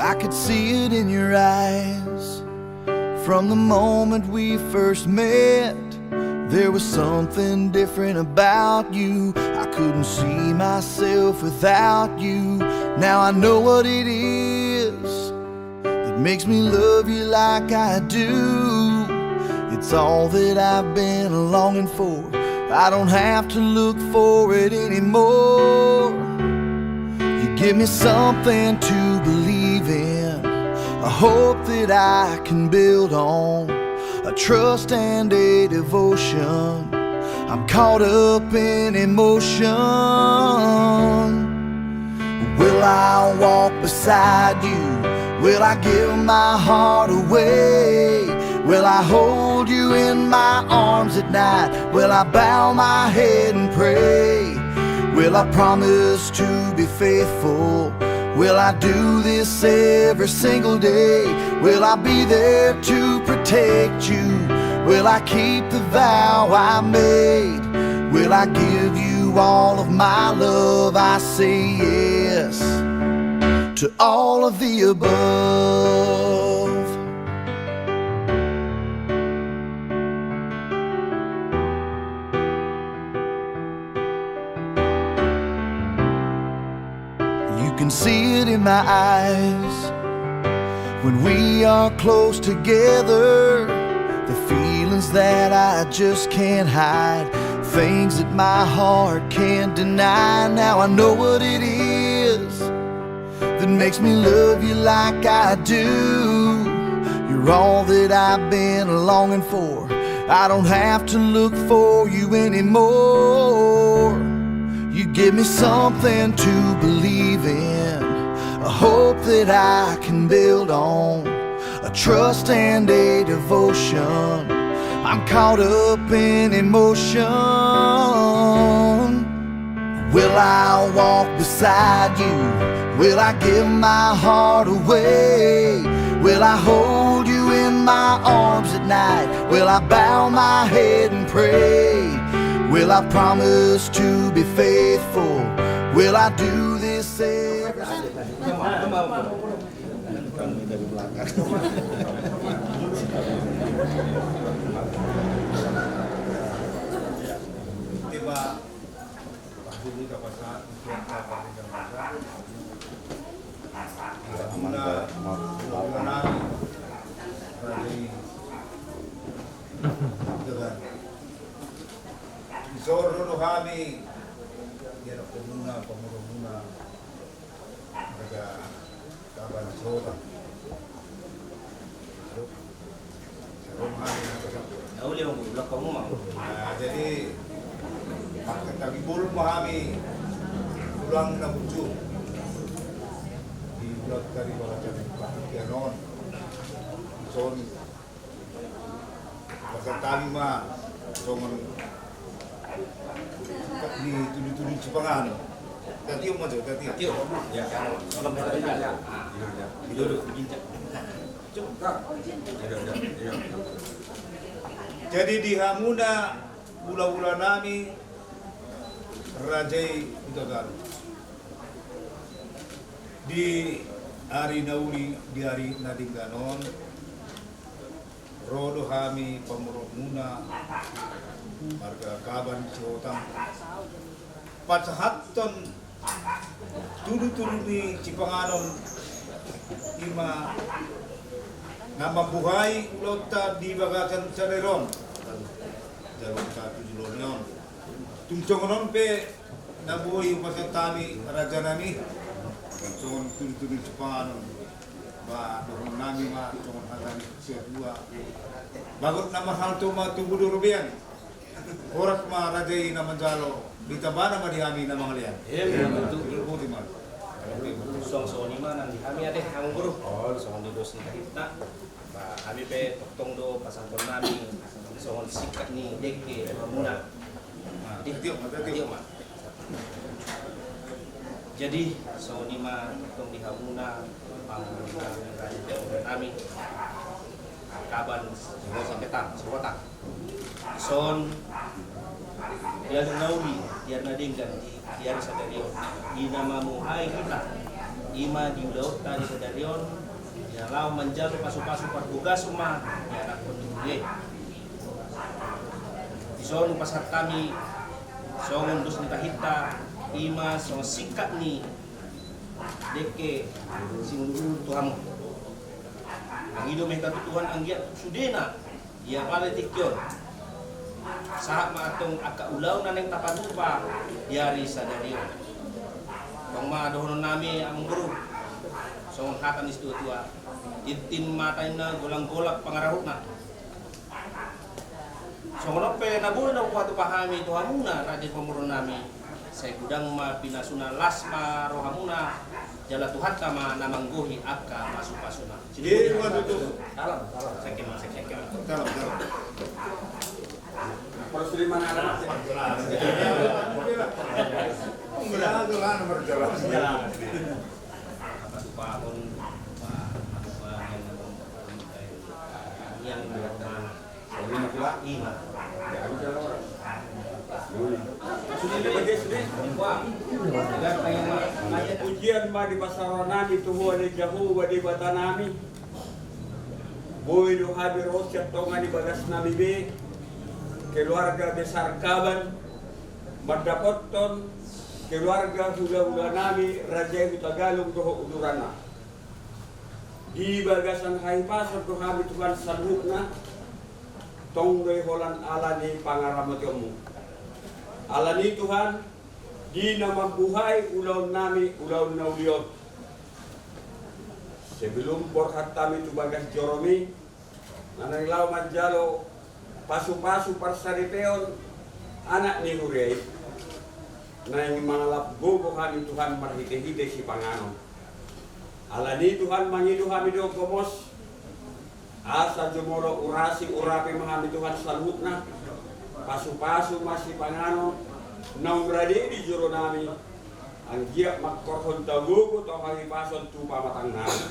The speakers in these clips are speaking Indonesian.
I could see it in your eyes. From the moment we first met, there was something different about you. I couldn't see myself without you. Now I know what it is that makes me love you like I do. It's all that I've been longing for. I don't have to look for it anymore. You give me something to believe in, a hope that I can build on, a trust and a devotion. I'm caught up in emotion. Will I walk beside you? Will I give my heart away? Will I hold you in my arms at night? Will I bow my head and pray? Will I promise to be faithful? Will I do this every single day? Will I be there to protect you? Will I keep the vow I made? Will I give you all of my love? I say yes to all of the above. You can see it in my eyes when we are close together. The feelings that I just can't hide, things that my heart can't deny. Now I know what it is that makes me love you like I do. You're all that I've been longing for. I don't have to look for you anymore. You give me something to believe in, a hope that I can build on, a trust and a devotion. I'm caught up in emotion. Will I walk beside you? Will I give my heart away? Will I hold you in my arms at night? Will I bow my head and pray? Will I promise to be faithful? Will I do this every Soro kami, ya pemuna mereka kabar soda. Jadi kami burung kami pulang na bucu di bulan dari bawah Kianon, son pasal kami mah songon di tujuh Cipangan. Tatiyo mo jo, tatiyo. Ya, salam ya. Dulu bincang. Jadi di Hamuna bula-bula nami Rajai Utagar. Di hari nauli di hari nadingganon rodo kami pamurumuna marga kaban Cihotang patsahaton tudu-tudu ni Cipanganon ima nama buhay ulota di bagakan Saneron jalur satu julornon tungcongonon pe nabuhay upasang tami raja nami tungcongon tudu-tudu Cipanganon ba doon nami ma tungcongon hatang siya dua bagot na mahal to matubudo rubian oras ma rajay na manjalo ditabana ma dihami na mga liyan betul di man song ni mana di kami ada hang guru song di dos ni kahitna ba kami pe toktong do pasangkon nami song sikat ni deke muna tiup ma jadi song ni ma toktong di hamuna panguna kami kaban singketan Singkotang son dia nauli dia nadinggan dia sadario di nama muhai kita ima di laut tadi kedarion ya lau menjalo pasu-pasu perbugas rumah ya anak penduduk isonu pasar kami songon dus ni kahita ima song sikat ni deke sinululu Tuhan ang ido may katutuhan ang giat sudena ya pala tikyon saat maatong akaulaw na ng tapadupa yari sa dariyo kung madohonon nami ang guru so ang hatan is tuwa itin matay na gulang-gulak pangarahot na so ngono pe nabuno na kuwato pahami Tuhan muna radyo pamuron nami sa gudang mapinasuna lasma rohamuna jala Tuhan kama namangguhi akka masupasuna Di mga tutup. salam salam Dalam. Kalau Suleiman alamat Jalan nomor jalan. Pasupahon yang ima ujian ma di pasaronami tuhu di jahu wa di batanami boy do hadir rosiat tonga di bagas nami be keluarga besar kaban mardapotton keluarga hula-hula nami raja ibu tagalog doho udurana di bagasan hai pasar do kami Tuhan salhutna tonggoy holan alani pangaramat yomu alani Tuhan di nama buhay ulaw nami ulaw na uliot sebelum borhat kami tu bagas joromi nananglaw manjalo pasu-pasu parsaripeon anak ni hurey na yung mga labgogo kami Tuhan marhite-hite si pangano alani Tuhan mangido kami do komos asa jumoro urasi urapi mahami Tuhan salhut na pasu-pasu masih pangano nang berada di juro nami ang giyak magkorhon tagugo to kahipason tu pamatang nami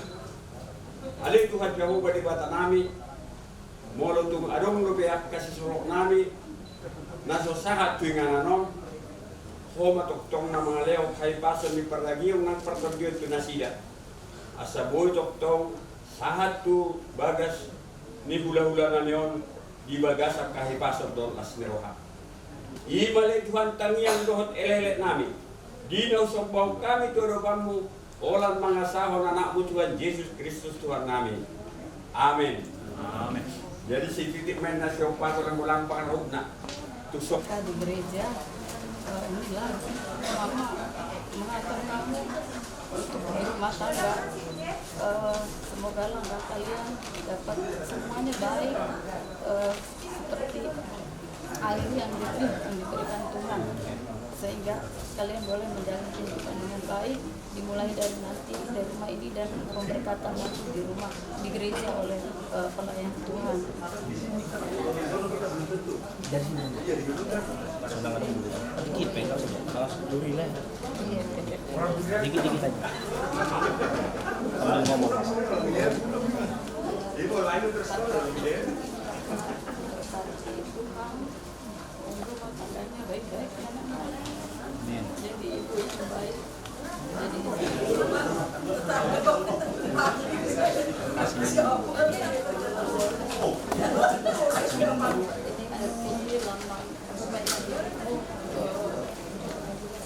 alay Tuhan Jehovah di bata nami molo tung adong rupiak kasih surok nami nasosahat tuing ananon ho matoktong na mga leo kahipason mi parlagiyong ng pertagyon tu nasida asa boy toktong sahat tu bagas ni hula-hula na neon di bagas ang kahipason doon as neroha ibalik Tuhan tangiang dohot elele nami dinaw sobaw kami turupamu olan mga sahon anakmu Tuhan Yesus Kristus Tuhan nami amin amin jadi si titik main na siya pato ng ulang pangarahog na tusok di gereja inilah mama mengatur kamu untuk berumah tangga semoga langkah kalian dapat semuanya baik seperti air yang diberikan Tuhan sehingga kalian boleh menjalani kehidupan dengan baik dimulai dari nanti dari rumah ini dan pemberkatan masuk di rumah di gereja oleh pelayan Tuhan. Dikit-dikit aja. Kalau ngomong. Rumah tangganya baik-baik jadi ibu yang baik jadi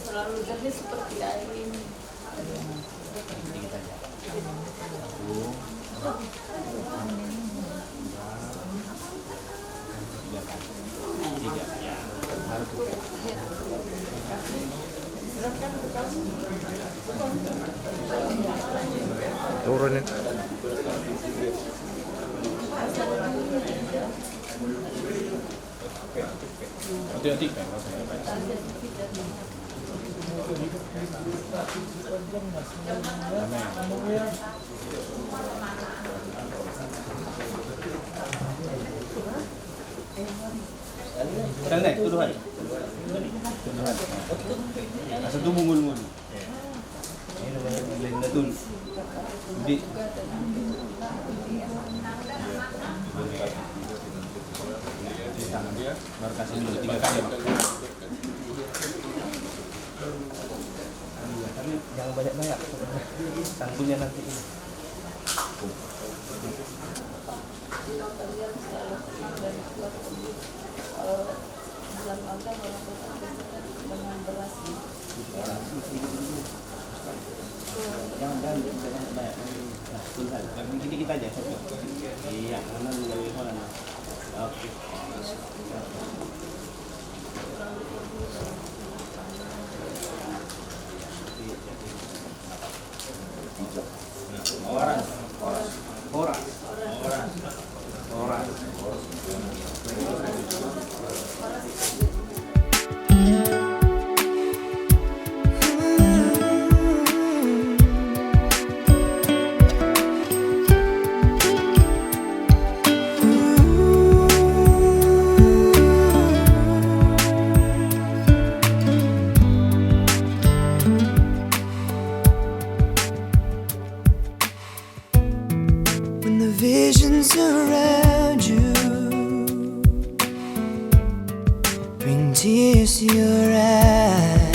selalu jadi seperti air ini turunin Hati-hati kan. Kan naik tuduhan. Asal tu mungul-mungul. Lain natul. Di tangan dia baru kasih dulu 3 kali. Tapi jangan Jangan banyak-banyak. Tangguhnya nanti. Kalian selalu tenang dan kuat. Dalam agama melakukan dengan beras. Jangan banyak. Nah, tulisan. Dikit-dikit aja. Iya, mana dari mana? Oke. Orang. When the visions around you bring tears to your eyes,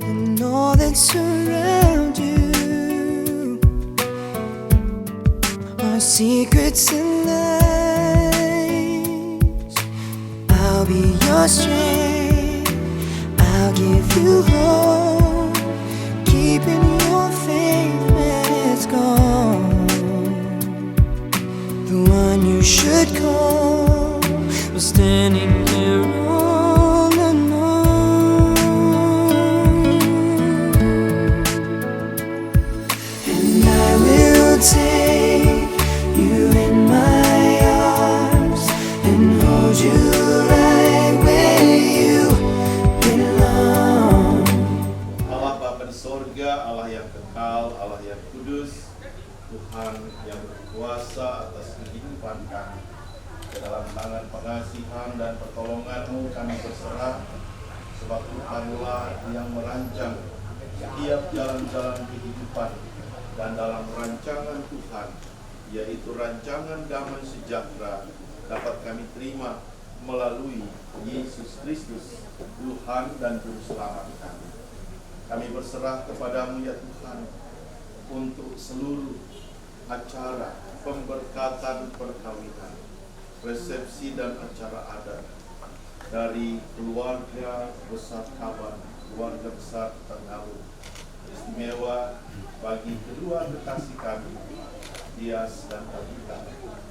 and all that's around you are secrets and lies, I'll be your strength, I'll give you hope, keeping your faith when it's gone. The one you should call was standing here all alone. And I will take you in my arms and hold you right where you belong. Allah Bapa di sorga, Allah yang kekal, Allah yang kudus, Tuhan yang berkuasa atas kehidupan kami. Ke dalam tangan pengasihan dan pertolongan-Mu kami berserah, sebab Tuhanlah yang merancang setiap jalan-jalan kehidupan, dan dalam rancangan Tuhan, yaitu rancangan damai sejahtera, dapat kami terima melalui Yesus Kristus, Tuhan dan Juru Selamat kami. Kami berserah kepadamu ya Tuhan untuk seluruh acara pemberkatan perkawinan, resepsi dan acara adat dari keluarga besar Kaban, keluarga besar Terngaru. Istimewa bagi kedua kekasih kami, Dias dan Tabita,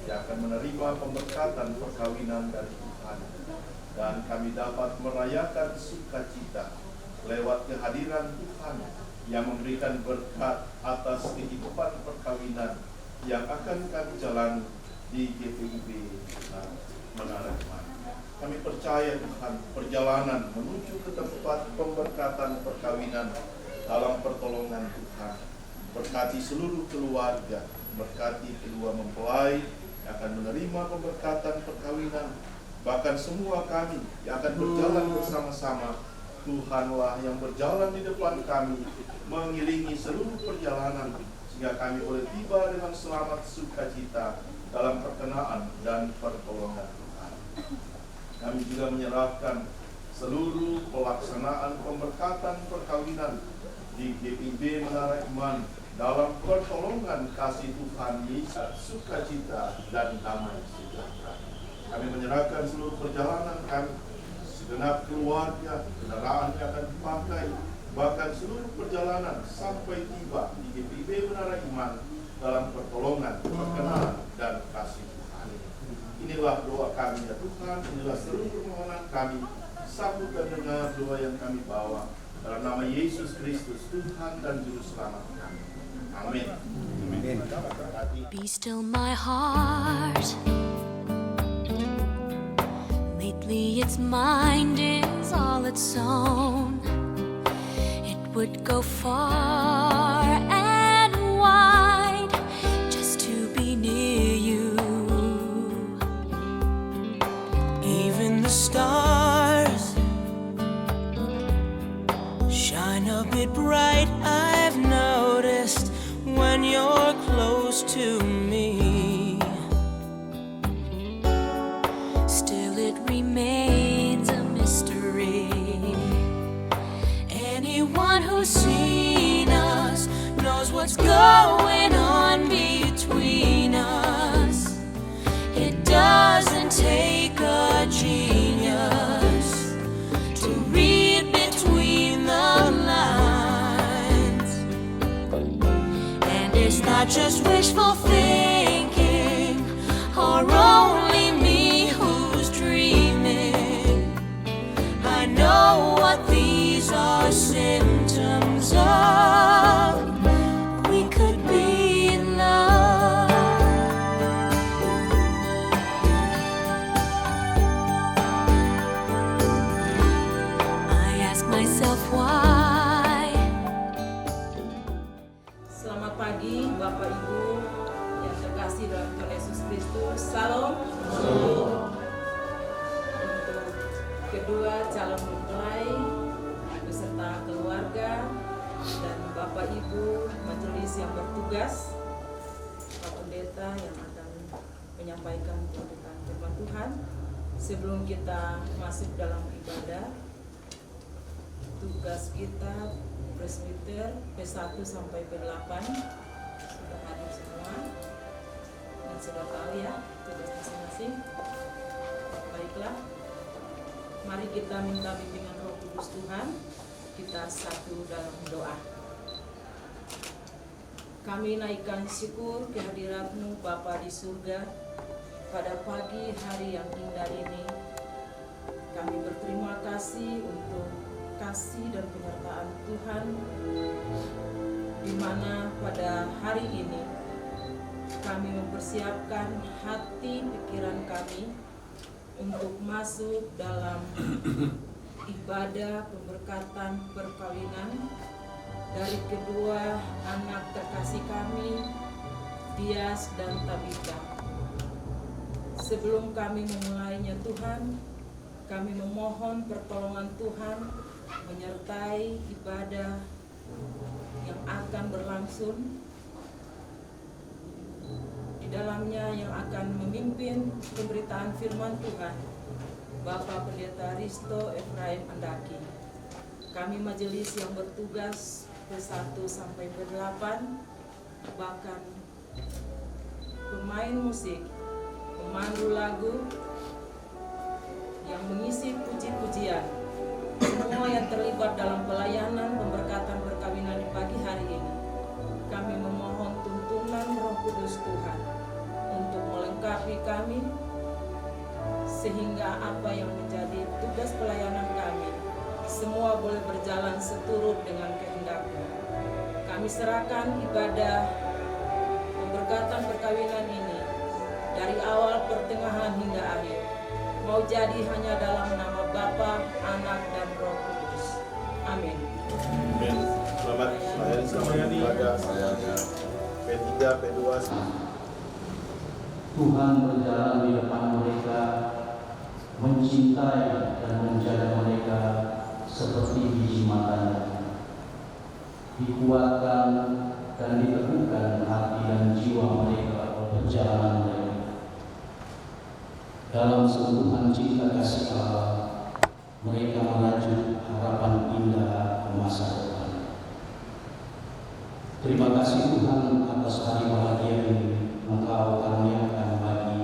yang akan menerima pemberkatan perkawinan dari Tuhan, dan kami dapat merayakan sukacita lewat kehadiran Tuhan yang memberikan berkat atas kehidupan perkawinan yang akan kami jalani di GPIB Menara Iman. Kami percaya Tuhan, perjalanan menuju ke tempat pemberkatan perkawinan dalam pertolongan Tuhan. Berkati seluruh keluarga, berkati kedua mempelai yang akan menerima pemberkatan perkawinan, bahkan semua kami yang akan berjalan bersama-sama. Tuhanlah yang berjalan di depan kami, mengiringi seluruh perjalanan, sehingga kami boleh tiba dengan selamat sukacita dalam perkenaan dan pertolongan Tuhan. Kami juga menyerahkan seluruh pelaksanaan pemberkatan perkawinan di GPIB Menara Iman dalam pertolongan kasih Tuhan Yesus, sukacita dan damai sejahtera. Kami menyerahkan seluruh perjalanan kami, segenap keluarga, kendaraan yang akan dipakai, bahkan seluruh perjalanan sampai tiba di GPIB Menara Iman dalam pertolongan, perkenanan, dan kasih Tuhan. Inilah doa kami ya Tuhan, inilah seluruh permohonan kami. Sambut dan dengar doa yang kami bawa dalam nama Yesus Kristus, Tuhan dan Juru Selamat kami. Amin. Be still my heart. Lately its mind is all its own. It would go far and wide just to be near you. Even the stars shine a bit bright, I've noticed, when you're close to me. Still it remains a mystery, doesn't take a genius to read between the lines. And it's not just wishful thinking or only me who's dreaming. I know what these are symptoms of. We could be in love. I ask myself why. Selamat pagi Bapak Ibu yang terkasih dalam Tuhan Yesus Kristus. Salam. Untuk kedua calon mempelai beserta keluarga dan Bapak Ibu majelis yang bertugas, Pak Pendeta yang akan menyampaikan pemberitaan firman Tuhan. Sebelum kita masuk dalam ibadah, tugas kita presbiter P1 sampai P8 sudah hadir semua dan sudah tahu ya tugas masing-masing. Baiklah, mari kita minta bimbingan Roh Kudus Tuhan. Kita satu dalam doa. Kami naikkan syukur kehadirat-Mu Bapa di surga pada pagi hari yang indah ini. Kami berterima kasih untuk kasih dan penyertaan Tuhan, di mana pada hari ini kami mempersiapkan hati pikiran kami untuk masuk dalam ibadah pemberkatan perkawinan dari kedua anak terkasih kami, Dias dan Tabita. Sebelum kami memulainya Tuhan, kami memohon pertolongan Tuhan menyertai ibadah yang akan berlangsung. Di dalamnya yang akan memimpin pemberitaan firman Tuhan, Bapak Pendeta Risto Efraim Andaki. Kami majelis yang bertugas P1 sampai P8, bahkan pemain musik, pemandu lagu yang mengisi puji-pujian, semua yang terlibat dalam pelayanan pemberkatan perkawinan di pagi hari ini. Kami memohon tuntunan Roh Kudus Tuhan untuk melengkapi kami, sehingga apa yang menjadi tugas pelayanan kami semua boleh berjalan seturut dengan kehendak-Mu. Kami serahkan ibadah pemberkatan perkawinan ini dari awal, pertengahan hingga akhir. Mau jadi hanya dalam nama Bapa, Anak dan Roh Kudus. Amin. Amin. Selamat lahir, selamat kepada semuanya. P3, P2. Tuhan berjalan di depan mereka, mencintai dan menjaga mereka seperti biji matanya. Dikuatkan dan diteguhkan hati dan jiwa mereka oleh perjalanan mereka. Dalam sentuhan cinta kasih Allah, mereka merajut harapan indah ke masa depan. Terima kasih Tuhan atas hari bahagia ini Engkau karuniakan bagi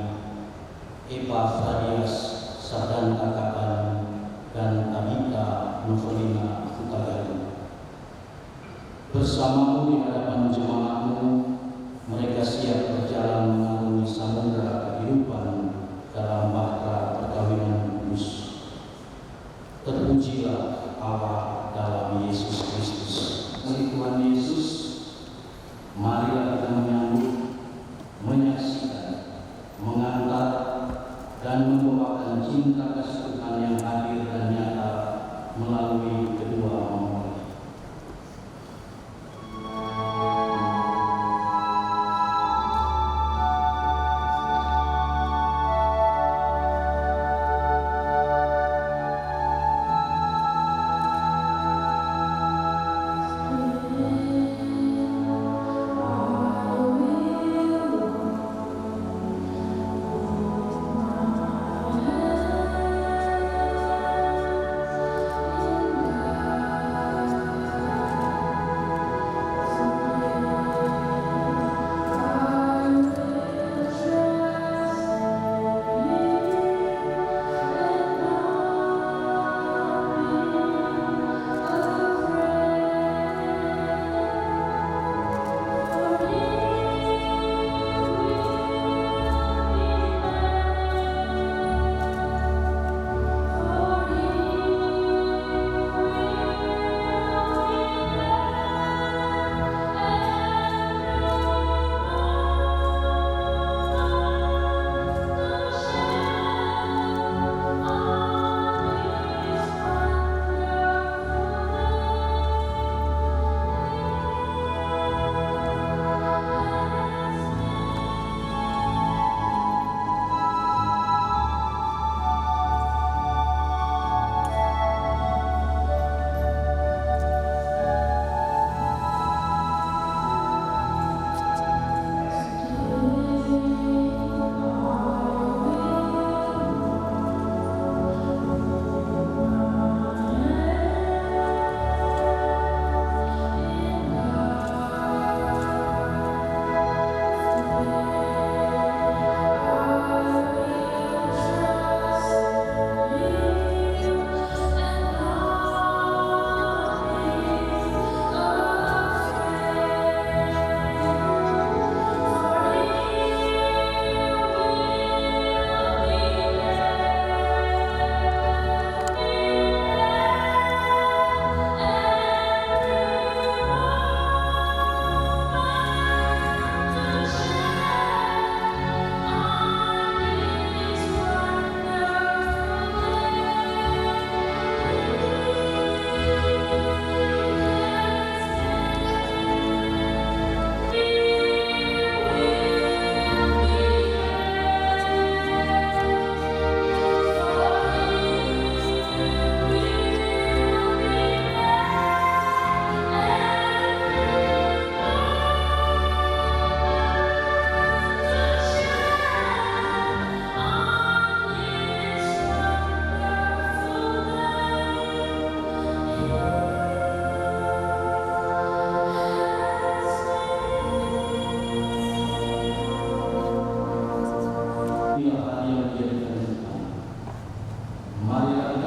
Epafradias Sadanta Kapan dan Tabita Novelina Hutagalung. Bersamamu di hadapan jemaat-Mu, mereka siap berjalan mengarungi samudera kehidupan dalam bahtera perkawinan kudus. Terpujilah Allah dalam Yesus Kristus. Oleh Tuhan Yesus, marilah kita menyambut, menyaksikan, mengantar, dan membawakan cinta kasih Tuhan yang hadir dan nyata melalui kedua mempelai.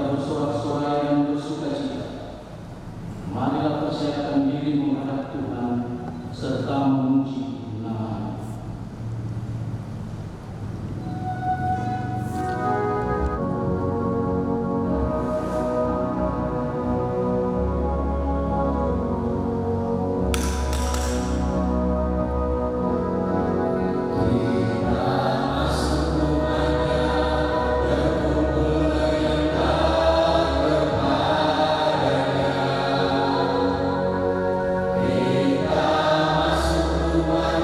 kita bersorak-sorai dan bersukacita. Marilah persiapkan diri menghadap Tuhan serta memuji nama-Nya. Kita masuk rumah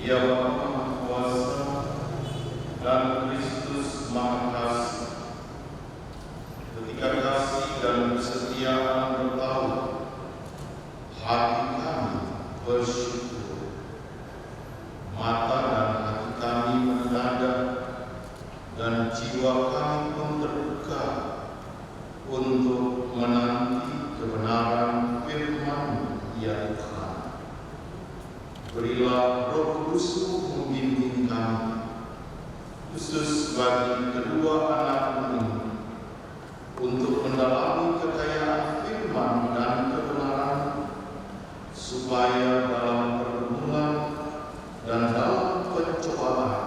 Dia Bapa Maha Kuasa dan Kristus Maha Kasih. Ketika kasih dan kesetiaan bertaut, hati kami bersyukur, mata dan hati kami menengadah, dan jiwa kami pun terbuka untuk menanti kebenaran firman ya Tuhan. Berilah Roh Kudus membimbing kami, khusus bagi kedua anakmu ini, untuk mendalami kekayaan firman dan kebenaran, supaya dalam pergumulan dan dalam pencobaan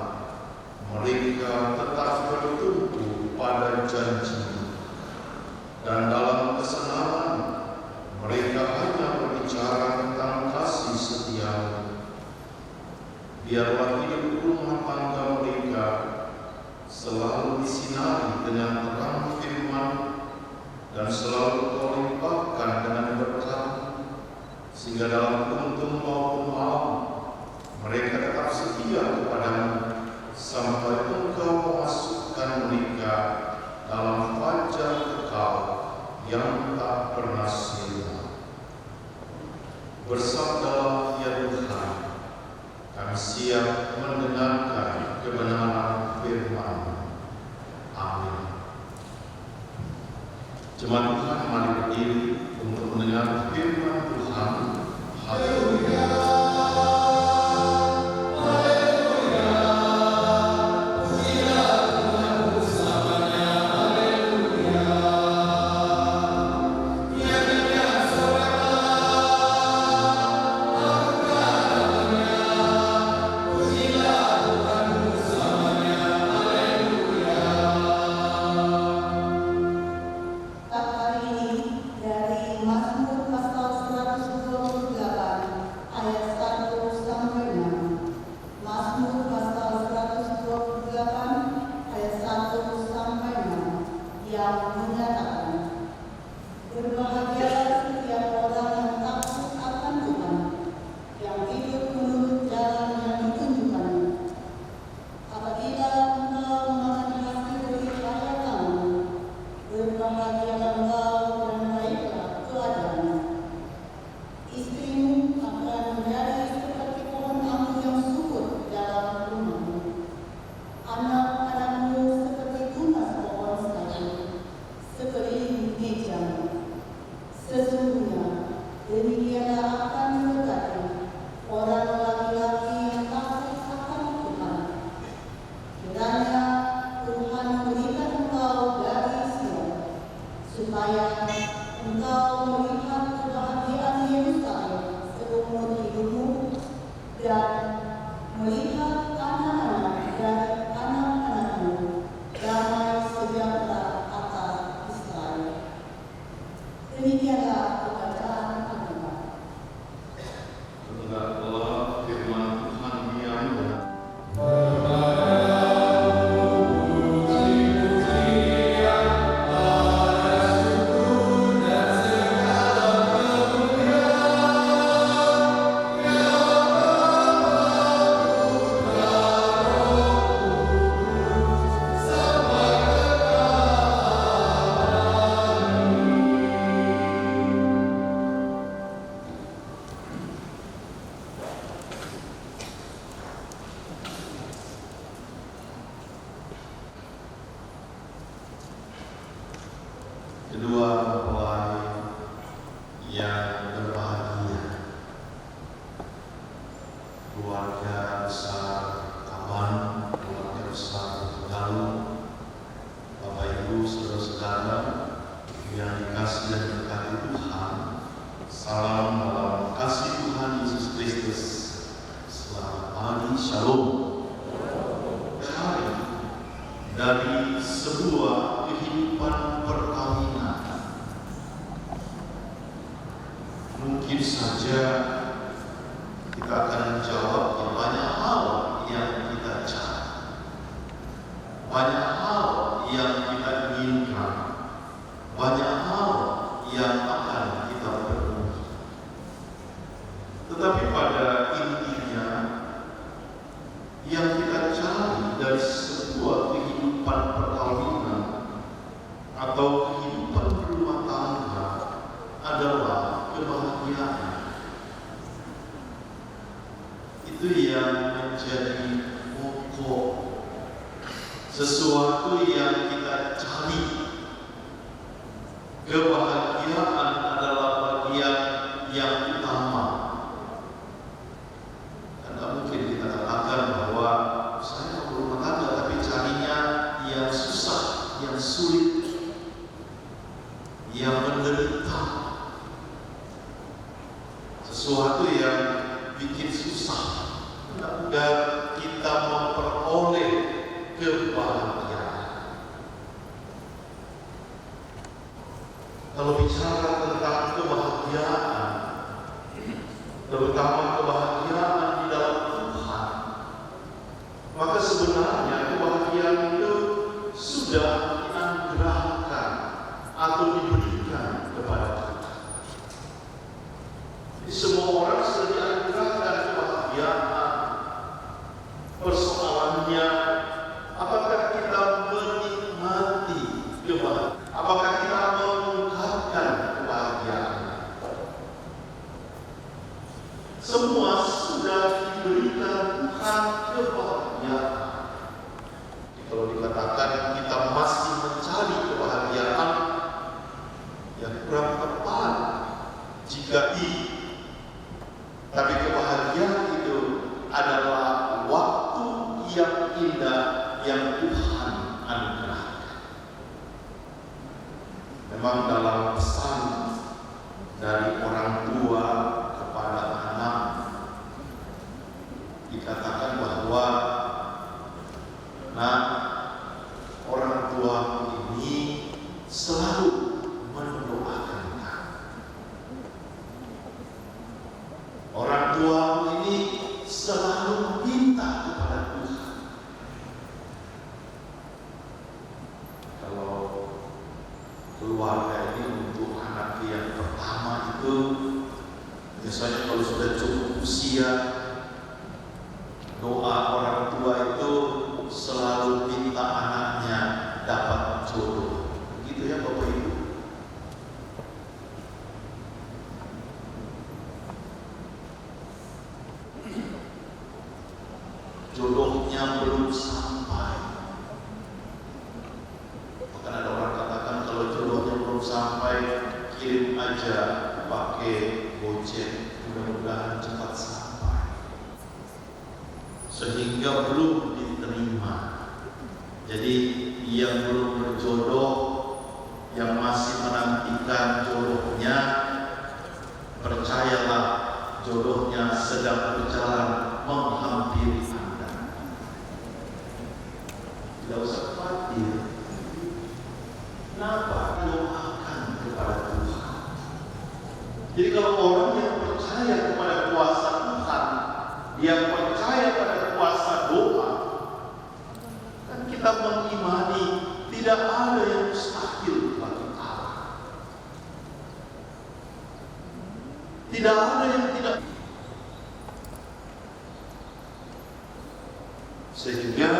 mereka tetap bertumbuh pada janji, dan dalam kesenangan mereka hanya berbicara tentang kasih setia. Biarlah hidup rumah tangga mereka selalu disinari dengan terang firman, dan selalu Kau limpahkan dengan berkat, sehingga dalam untung maupun malam mereka tetap setia kepadamu, sampai Engkau memasukkan mereka dalam fajar kekal yang tak pernah sirna. Bersabdalah ya Tuhan, kami siap mendengarkan kebenaran firman. Amin. Jemaat Tuhan, mari berdiri untuk mendengar firman Tuhan. Haleluya. Kedua mempelai yang berbahagia, keluarga besar Kawan, keluarga besar Galuh, Bapak Ibu, saudara-saudara yang dikasihi dan diberkati Tuhan. Salam dalam kasih Tuhan Yesus Kristus. Selamat pagi, Shalom. Hari dari sebuah kehidupan perkawinan, mungkin saja kita akan menjawab banyak hal yang kita cari, banyak hal yang kita inginkan, banyak hal yang akan kita penuhi. Tetapi pada intinya itu yang menjadi pokok, sesuatu yang kita cari. Kebahagiaan adalah bagian yang utama. Karena mungkin kita katakan bahwa saya berumah tangga tapi carinya yang susah, yang sulit, yang menderita, sesuatu yang bikin susah agar kita memperoleh kebahagiaan. Kalau bicara tentang kebahagiaan, terutama kebahagiaan di dalam Tuhan, maka sebenarnya kebahagiaan itu sudah dianugerahkan atau diberikan kepada kita. Jadi semua orang sudah dianugerahkan kebahagiaan. Persoalannya, apakah kita menikmati kebahagiaan? Apakah kita mengungkapkan kebahagiaan? Semua sudah diberikan Tuhan kebahagiaan. Kalau dikatakan kita masih mencari kebahagiaan, yang kurang tepat jika tapi kebahagiaan itu adalah waktu yang indah yang Tuhan anugerahkan. Memang dalam pesan dari orang tua kepada anak dikatakan bahwa orang tua ini selalu mendoakan kamu. Orang tua ini selalu minta kepada Tuhan. Kalau keluarga ini untuk anak yang pertama itu biasanya kalau sudah cukup usia, doa orang tua itu selalu minta anaknya dapat jodoh. Begitu ya Bapak Ibu. Jodohnya belum sampai. Bahkan ada orang katakan kalau jodohnya belum sampai, kirim aja pakai Gojek, mudah-mudahan cepat sampai. Sehingga belum diterima. Jadi yang belum berjodoh, yang masih menantikan jodohnya, percayalah jodohnya sedang berjalan menghampiri Anda. Tidak usah khawatir. Kenapa? Doakan kepada Tuhan. Jadi kalau orang yang percaya kepada kuasa Tuhan, dia percaya pada kuasa doa, kan kita mengimani tidak ada yang mustahil bagi Allah. Tidak ada yang tidak. Sehingga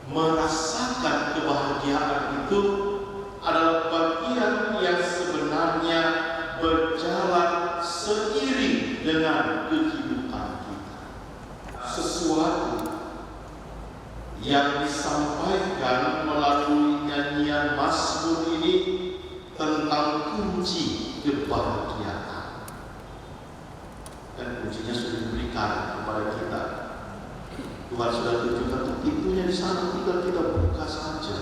merasakan kebahagiaan itu adalah bagian yang sebenarnya berjalan seiring dengan kehidupan kita. Sesuatu yang disampaikan melalui nyanyian Mazmur ini tentang kunci kebahagiaan. Dan kuncinya sudah diberikan kepada kita. Tuhan sudah tunjukkan pintunya di sana, tinggal kita buka saja.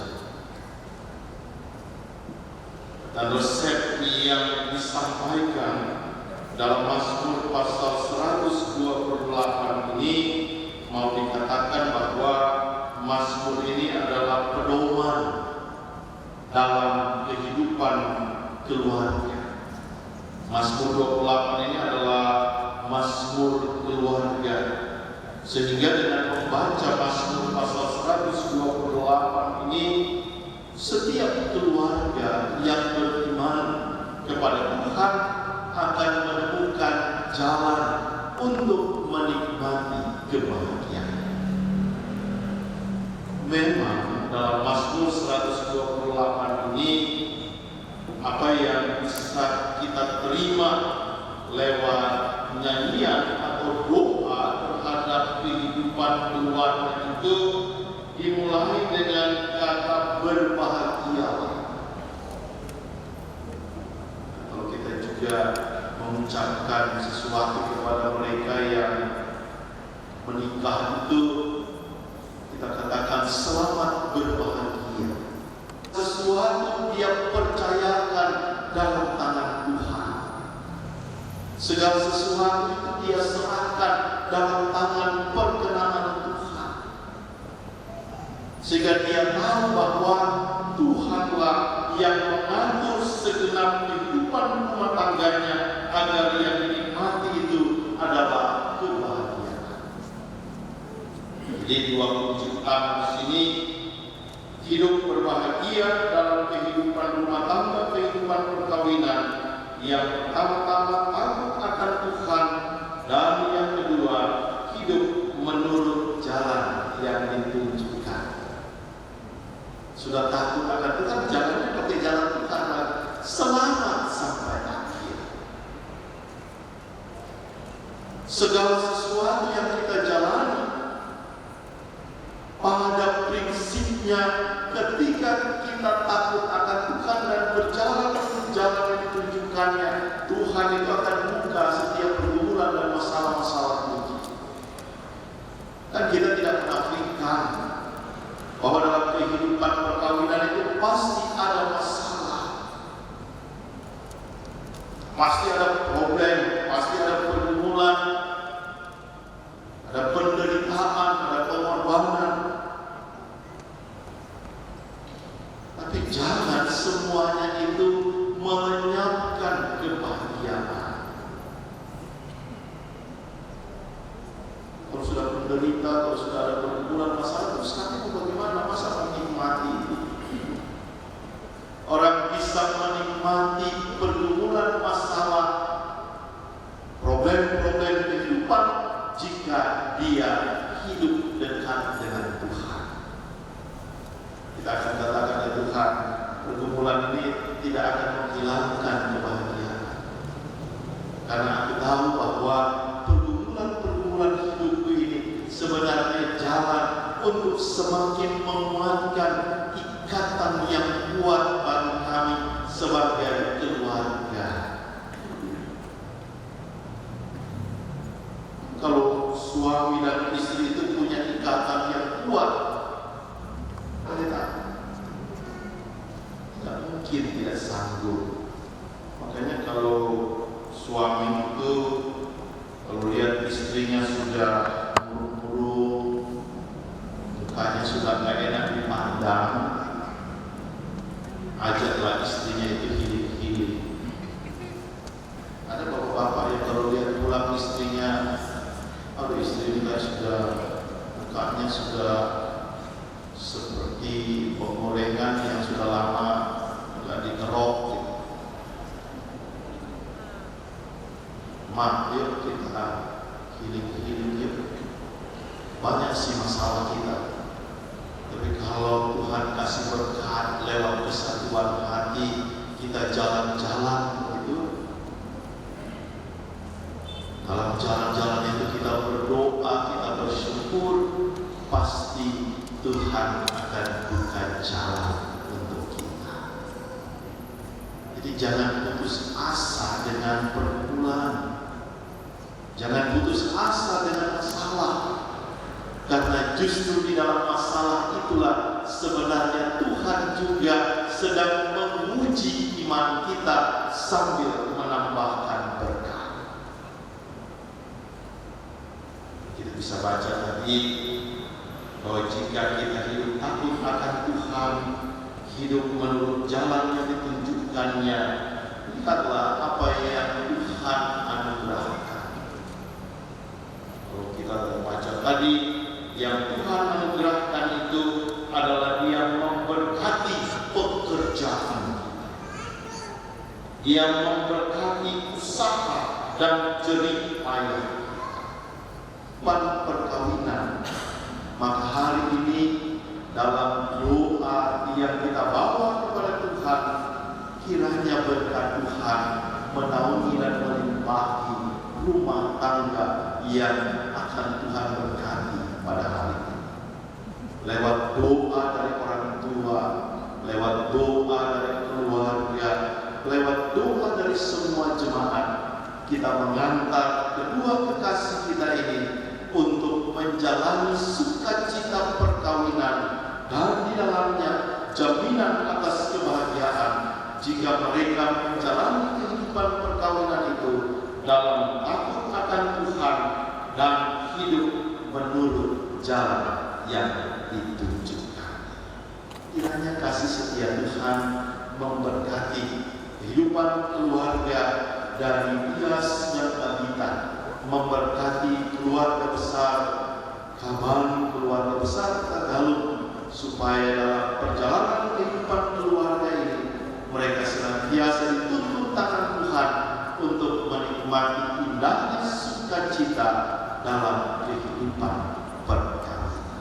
Dan resep yang disampaikan dalam Mazmur pasal 128 ini mau dikatakan bahwa Mazmur ini adalah pedoman dalam kehidupan keluarga. Mazmur 28 ini adalah Mazmur keluarga. Sehingga dengan membaca Mazmur pasal 128 ini, setiap keluarga yang beriman kepada Tuhan akan menemukan jalan untuk menikmati kebahagiaan. Memang dalam Mazmur 128 ini apa yang bisa lewat nyanyian atau doa terhadap kehidupan keluarga itu dimulai dengan kata berbahagialah. Kalau kita juga mengucapkan sesuatu kepada mereka yang menikah itu, kita katakan selamat berbahagia. Sesuatu dia percayakan dalam tangan Tuhan. Segala sesuatu itu dia serahkan dalam tangan perkenanan Tuhan. Sehingga dia tahu bahwa Tuhanlah yang mengatur segenap kehidupan rumah tangganya agar yang dinikmati itu adalah kebahagiaan. Jadi dua penciptaan di sini hidup berbahagia dalam kehidupan rumah tangga, kehidupan perkawinan. Yang pertama-tama takut akan Tuhan, dan yang kedua hidup menurut jalan yang ditunjukkan. Sudah takut akan Tuhan, jalannya pakai jalan Tuhan, selamat sampai akhir. Segala sesuatu yang kita jalani pada prinsipnya, ketika kita takut akan Tuhan dan berjalan menurut jalan yang ditunjukkannya, Tuhan itu akan buka setiap pergumulan dan masalah-masalah kita. Dan kita tidak menafikan bahwa dalam kehidupan perkawinan itu pasti ada masalah, pasti ada problem, pasti ada pergumulan, ada penderitaan, ada pengorbanan. Tapi jangan semuanya itu melenyapkan kebahagiaan. Kalau sudah menderita, kalau sudah ada pergumulan masalah, terus nanti bagaimana masa menikmati itu? Orang bisa menikmati pergumulan masalah, problem-problem kehidupan jika dia hidup dekat dengan Tuhan. Kita akan katakan ya Tuhan, pergumulan ini tidak akan menghilangkan kebahagiaan. Karena aku tahu bahwa pergumulan hidupku ini sebenarnya jalan untuk semakin menguatkan ikatan yang kuat bagi kami sebagai keluarga. Kalau suami dan istri itu punya ikatan yang kuat, tidak mungkin tidak sanggup. Makanya kalau suami itu kalau lihat istrinya sudah murung-murung, mukanya sudah gak enak dipandang, ajaklah istrinya itu hilir-hilir. Ada bapak-bapak yang kalau lihat pulang istrinya, aduh istri ini sudah mukanya sudah seperti penggorengan yang sudah lama nggak dikerok gitu. Mak, yuk kita healing yuk. Banyak sih masalah kita, tapi kalau Tuhan kasih berkat lewat kesatuan hati, kita jalan-jalan gitu. Dalam jalan-jalan itu kita berdoa, kita bersyukur, pasti Tuhan akan buka jalan untuk kita. Jadi jangan putus asa dengan pergumulan, jangan putus asa dengan masalah, karena justru di dalam masalah itulah sebenarnya Tuhan juga sedang menguji iman kita sambil menambahkan berkat. Kita bisa baca tadi bahwa jika kita hidup takut akan Tuhan, hidup menurut jalan yang ditunjukkannya, lihatlah apa yang Tuhan anugerahkan. Kalau kita baca tadi, yang Tuhan anugerahkan itu adalah Dia memberkati pekerjaan, Dia memberkati usaha dan jerih payah perkawinan. Maka hari ini dalam doa yang kita bawa kepada Tuhan, kiranya berkat Tuhan menaungi dan melimpahkan laki-laki rumah tangga yang akan Tuhan berkati pada hari ini. Lewat doa dari orang tua, lewat doa dari keluarga, lewat doa dari semua jemaat, kita mengantar kedua kekasih kita ini untuk menjalani sukacita perkawinan dan di dalamnya jaminan atas kebahagiaan jika mereka menjalani kehidupan perkawinan itu dalam takut akan Tuhan dan hidup menurut jalan yang ditunjukkan. Kiranya kasih setia Tuhan memberkati kehidupan keluarga dari Bias dan Tabita, memberkati keluarga besar Kaban, keluarga besar Tagalog, supaya dalam perjalanan kehidupan keluarga ini mereka senantiasa dituntun tangan Tuhan untuk menikmati indahnya sukacita dalam kehidupan perkawinan.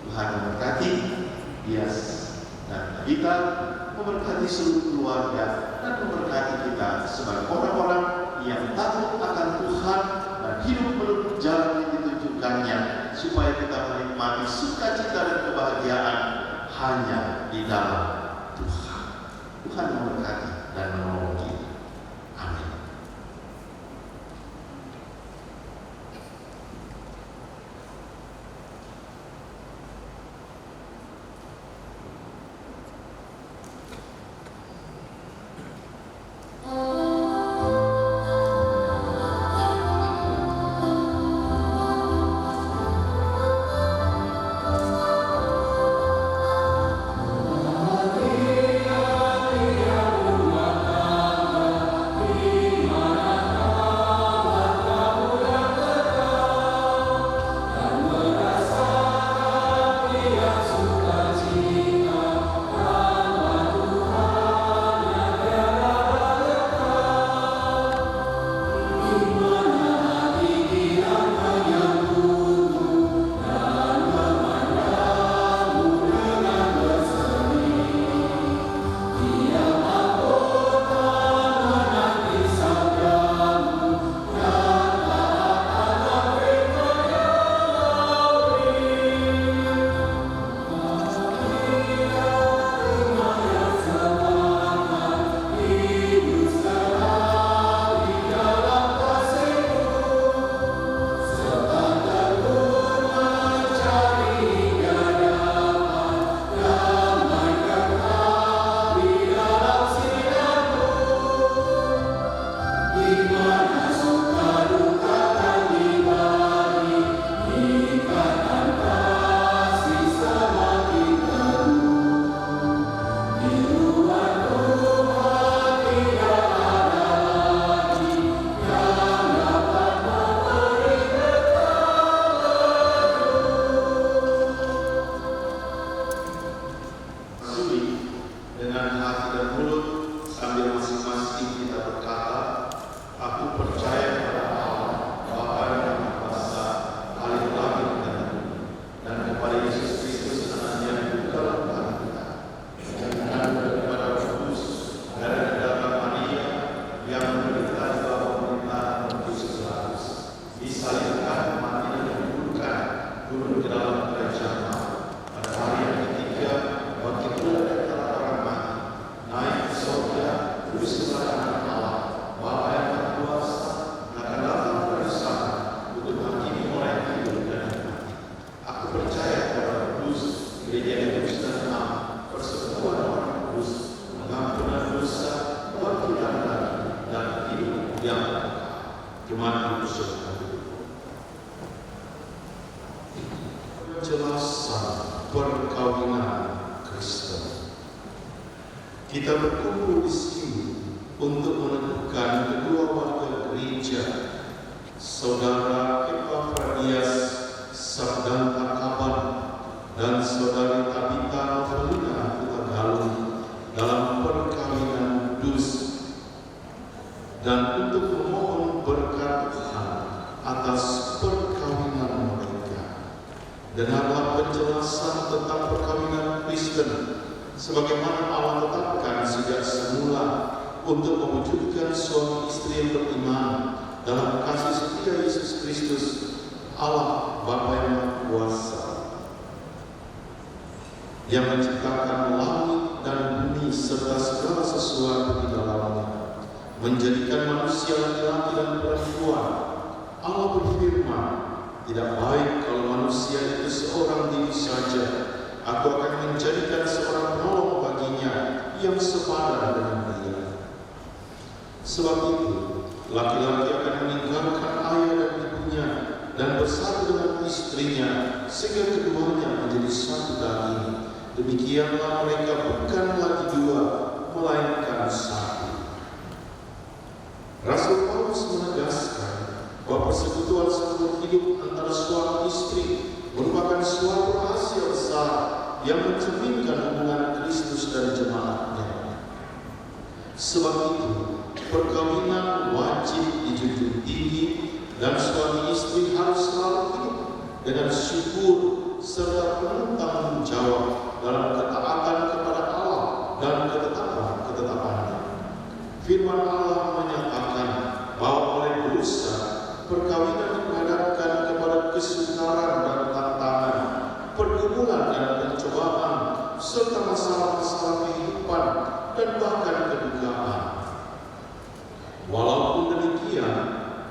Tuhan memberkati Bias dan Tabita, memberkati seluruh keluarga, dan memberkati kita sebagai orang-orang yang takut akan Tuhan dan hidup menurut jalan yang ditunjukkannya, supaya kita menikmati sukacita dan kebahagiaan hanya di dalam Tuhan. Tuhan memberkati dan menolong kita. Amin. Penjelasan perkawinan Kristen. Kita berkumpul di sini untuk menentukan kedua warga gereja, Saudara Epafrodias Sardanta Kaban dan Saudari Tabita Novelina Tagalog dalam perkawinan dus, dan untuk memohon berkat Tuhan atas perkawinan mereka. Dengarlah penjelasan tentang perkawinan Kristen sebagaimana Allah tetapkan sejak semula untuk mewujudkan suami istri yang beriman Kristus, Allah Bapa yang Maha Kuasa, yang menciptakan langit dan bumi serta segala sesuatu di dalamnya, menjadikan manusia laki-laki dan perempuan. Allah berfirman, tidak baik kalau manusia itu seorang diri saja. Aku akan menjadikan seorang penolong baginya yang sepadan dengan dia. Sebab itu, laki-laki akan meninggalkan ayah dan ibunya dan bersatu dengan istrinya, sehingga keduanya menjadi satu daging. Demikianlah mereka bukan lagi dua, melainkan satu. Rasul Paulus menegaskan bahwa persekutuan seumur hidup antara suami istri merupakan suatu rahasia besar yang mencerminkan hubungan Kristus dan jemaatnya. Sebab itu, perkawinan wajib dijunjung tinggi dan suami istri harus selalu hidup dengan syukur serta penuh tanggung jawab dalam ketaatan kepada Allah dan ketetapan-ketetapannya. Firman Allah menyatakan bahwa oleh dosa perkawinan dihadapkan kepada kesukaran dan tantangan, pergumulan dan pencobaan, serta masalah-masalah kehidupan dan bahkan kedukaan. Walaupun demikian,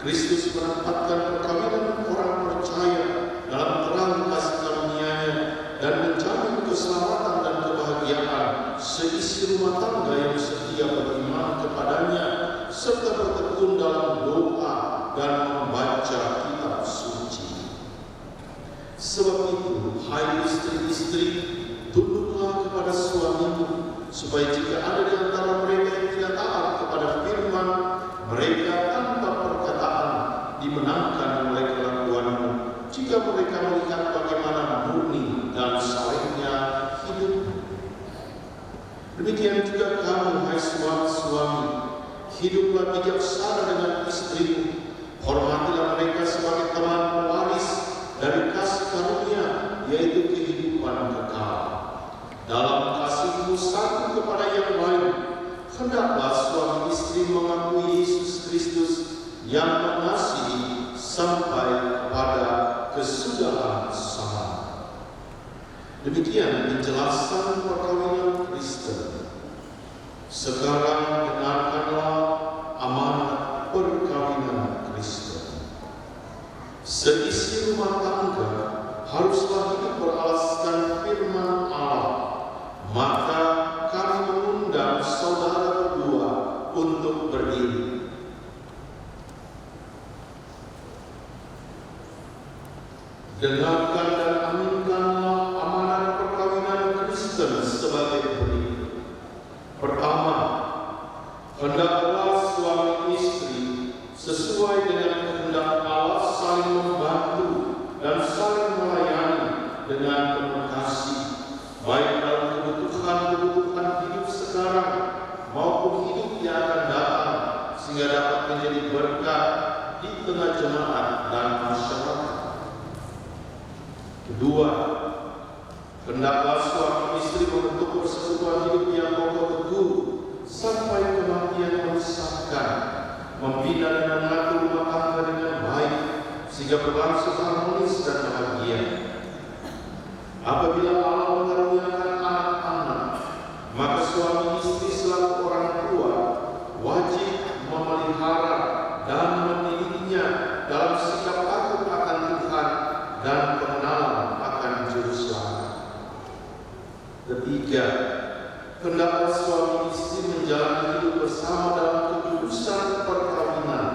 Kristus menempatkan perkawinan orang percaya dalam terang kasih karunia-Nya dan menjamin keselamatan dan kebahagiaan seisi rumah tangga yang setia beriman kepadanya serta bertekun dalam doa dan membaca kitab suci. Sebab itu, hai istri-istri, tunduklah kepada suamimu, supaya jika ada di antara mereka yang tidak taat kepada firman, mereka tanpa perkataan dimenangkan oleh kelakuanmu, jika mereka melihat bagaimana murni dan salehnya hidup. Demikian juga kamu, hai suami-suami, hiduplah bijaksana dengan istrimu, hormatilah mereka sebagai teman pewaris dari kasih karunia, yaitu kehidupan kekal. Dalam kasihmu satu kepada yang lain, hendaklah suami istri mengakui Yesus Kristus yang mengasihi sampai kepada kesudahan zaman. Demikian penjelasan perkawinan Kristen. Sekarang dengarkanlah amanat perkawinan Kristen. Seisi rumah tangga haruslah hidup beralaskan firman Allah. Maka kami mengundang saudara berdua untuk berdiri. Dengarkan dan aminkanlah amanat perkawinan Kristen sebagai berikut. Pertama, hendaklah suami istri sesuai dengan kehendak Allah saling membantu dan saling melayani dengan penuh kasih, baik dalam kebutuhan hidup sekarang maupun hidup yang akan datang, sehingga dapat menjadi berkat di tengah jemaat dan masyarakat. Kedua, hendaklah suami istri membentuk persekutuan hidup yang kokoh teguh sampai kematian memisahkan, membina dan mengatur rumah tangga dengan baik sehingga berlangsung harmonis dan bahagia. Apabila Allah mengaruniakan anak-anak, maka suami istri selaku orang tua wajib memelihara dan mendidiknya dalam sikap takut akan Tuhan dan pengenalan akan juru selamat. Ketiga, hendaklah suami istri menjalani hidup bersama dalam kekudusan perkawinan.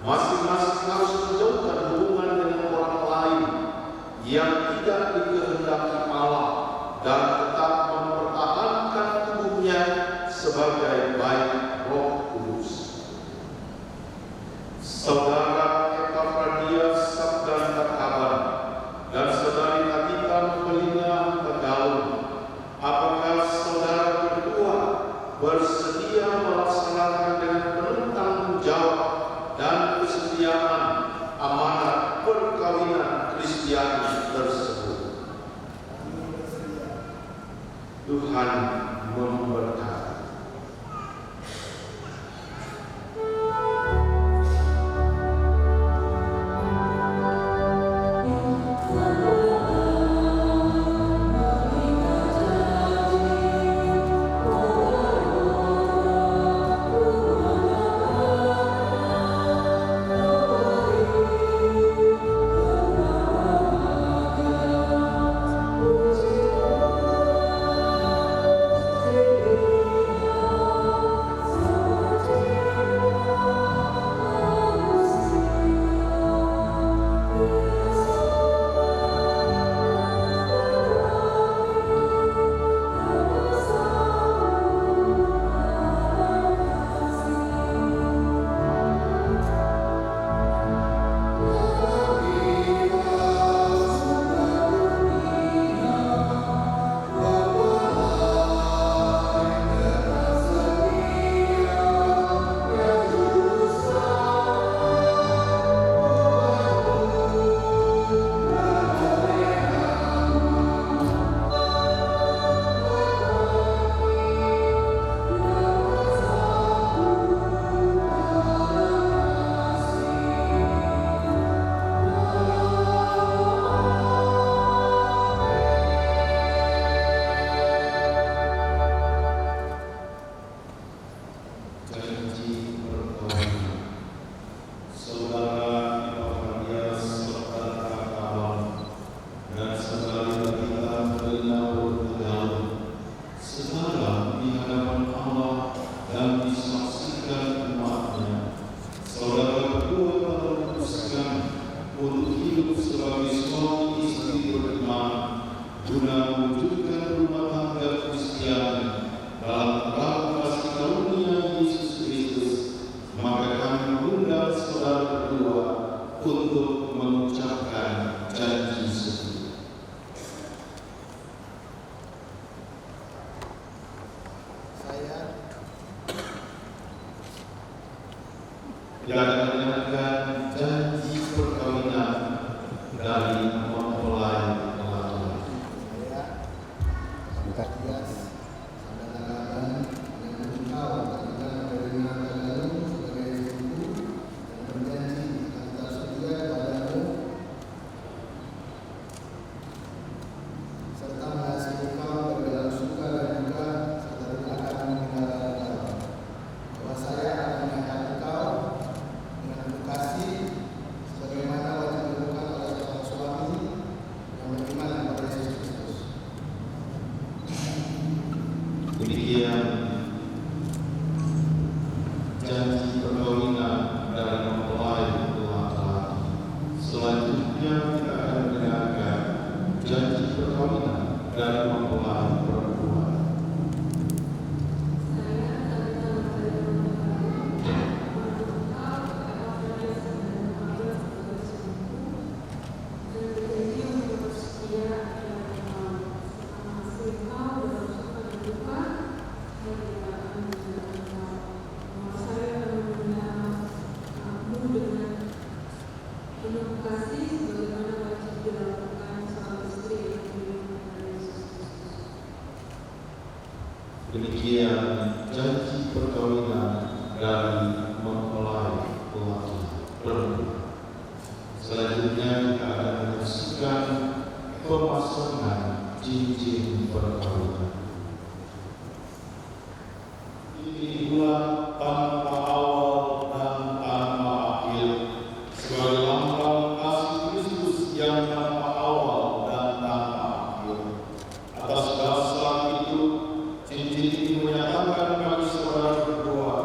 Masing-masing harus menjauhkan hubungan dengan orang lain yang tidak dikehendaki Allah dan tetap mempertahankan tubuhnya sebagai baik Roh Kudus. Saudara Epafroditus Sabdan Kabar dan saudari Natita Melina Tegalung, apakah saudara berdua bersedia melaksanakan dengan penuh tanggung jawab dan kesetiaan amanat perkawinan Kristiani tersebut? Tuhan memberkati. tidak akan mendengarkan janji perkawinan dari mempelai laki-laki. Demikian janji perkawinan dari mempelai laki-laki. Selanjutnya kita akan mendengarkan janji perkawinan dari mempelai perempuan. Demikian janji perkawinan dari mempelai laki perempuan. Selanjutnya kita akan menyaksikan pemasangan cincin perkawinan. Inilah tanpa awal dan tanpa akhir, sebagai lambang kasih Kristus yang tanpa awal dan tanpa akhir. Atas dasar itu, cincin ini menyatakan bagi saudara berdua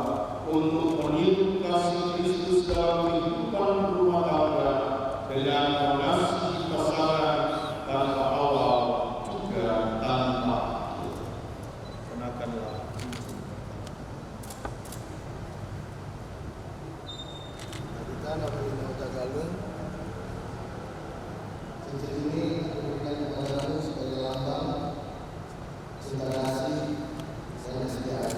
untuk meniru kasih Kristus dalam kehidupan rumah tangga dengan mengasihi pasangan tanpa awal juga tanpa akhir. Kenakanlah Kita namanya Tagalog. Cincin ini diberikan kepadamu sebagai lambang cinta kasih dan kesetiaan.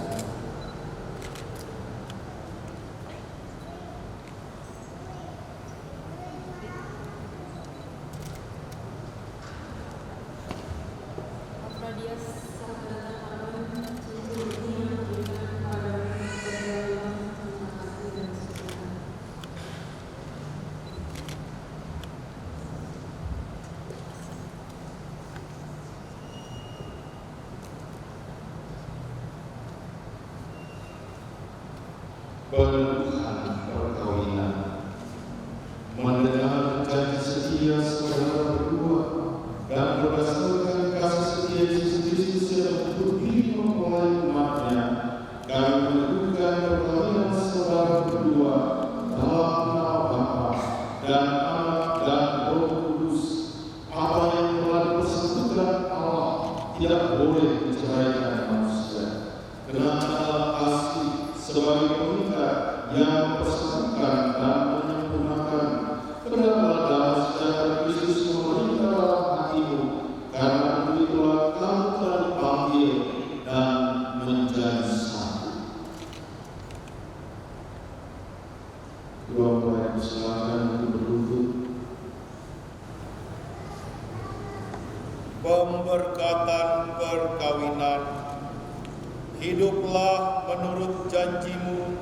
penuhan perkawinan, mendengar janji setia saudara berdua, dan berdasarkan kasih setia Yesus Kristus yang berdiri mempelai umatnya, kami meneguhkan perkawinan saudara berdua dalam nama Bapa dan Anak dan Roh Kudus. Apa yang telah dipersatukan Allah tidak boleh diceraikan manusia. Karena dalam kasih sebagai pengikat yang mempersatukan dan menyempurnakan, kendaklah damai sejahtera Kristus memerintah dalam hatimu, karena begitulah kamu telah dipanggil dan menjadi satu. Dua orang silakan untuk berduduk. Pemberkatan perkawinan. Hiduplah menurut janjimu,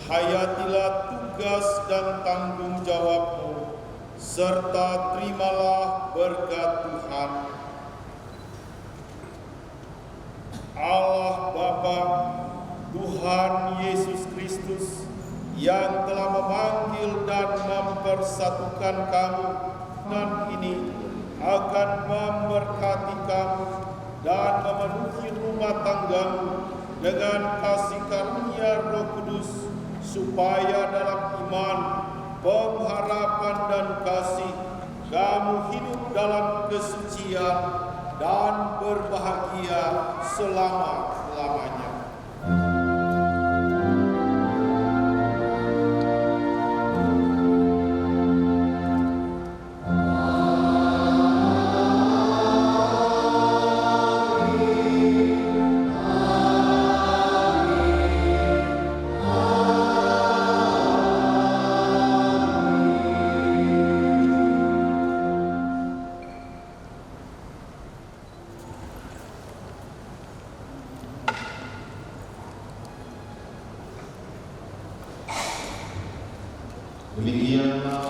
hayatilah tugas dan tanggung jawabmu, serta terimalah berkat Tuhan. Allah Bapa, Tuhan Yesus Kristus, yang telah memanggil dan mempersatukan kamu, dan ini akan memberkati kamu dan memenuhi rumah tanggamu dengan kasih karunia Roh Kudus, supaya dalam iman, pengharapan dan kasih kamu hidup dalam kesucian dan berbahagia selama-lamanya. Demikianlah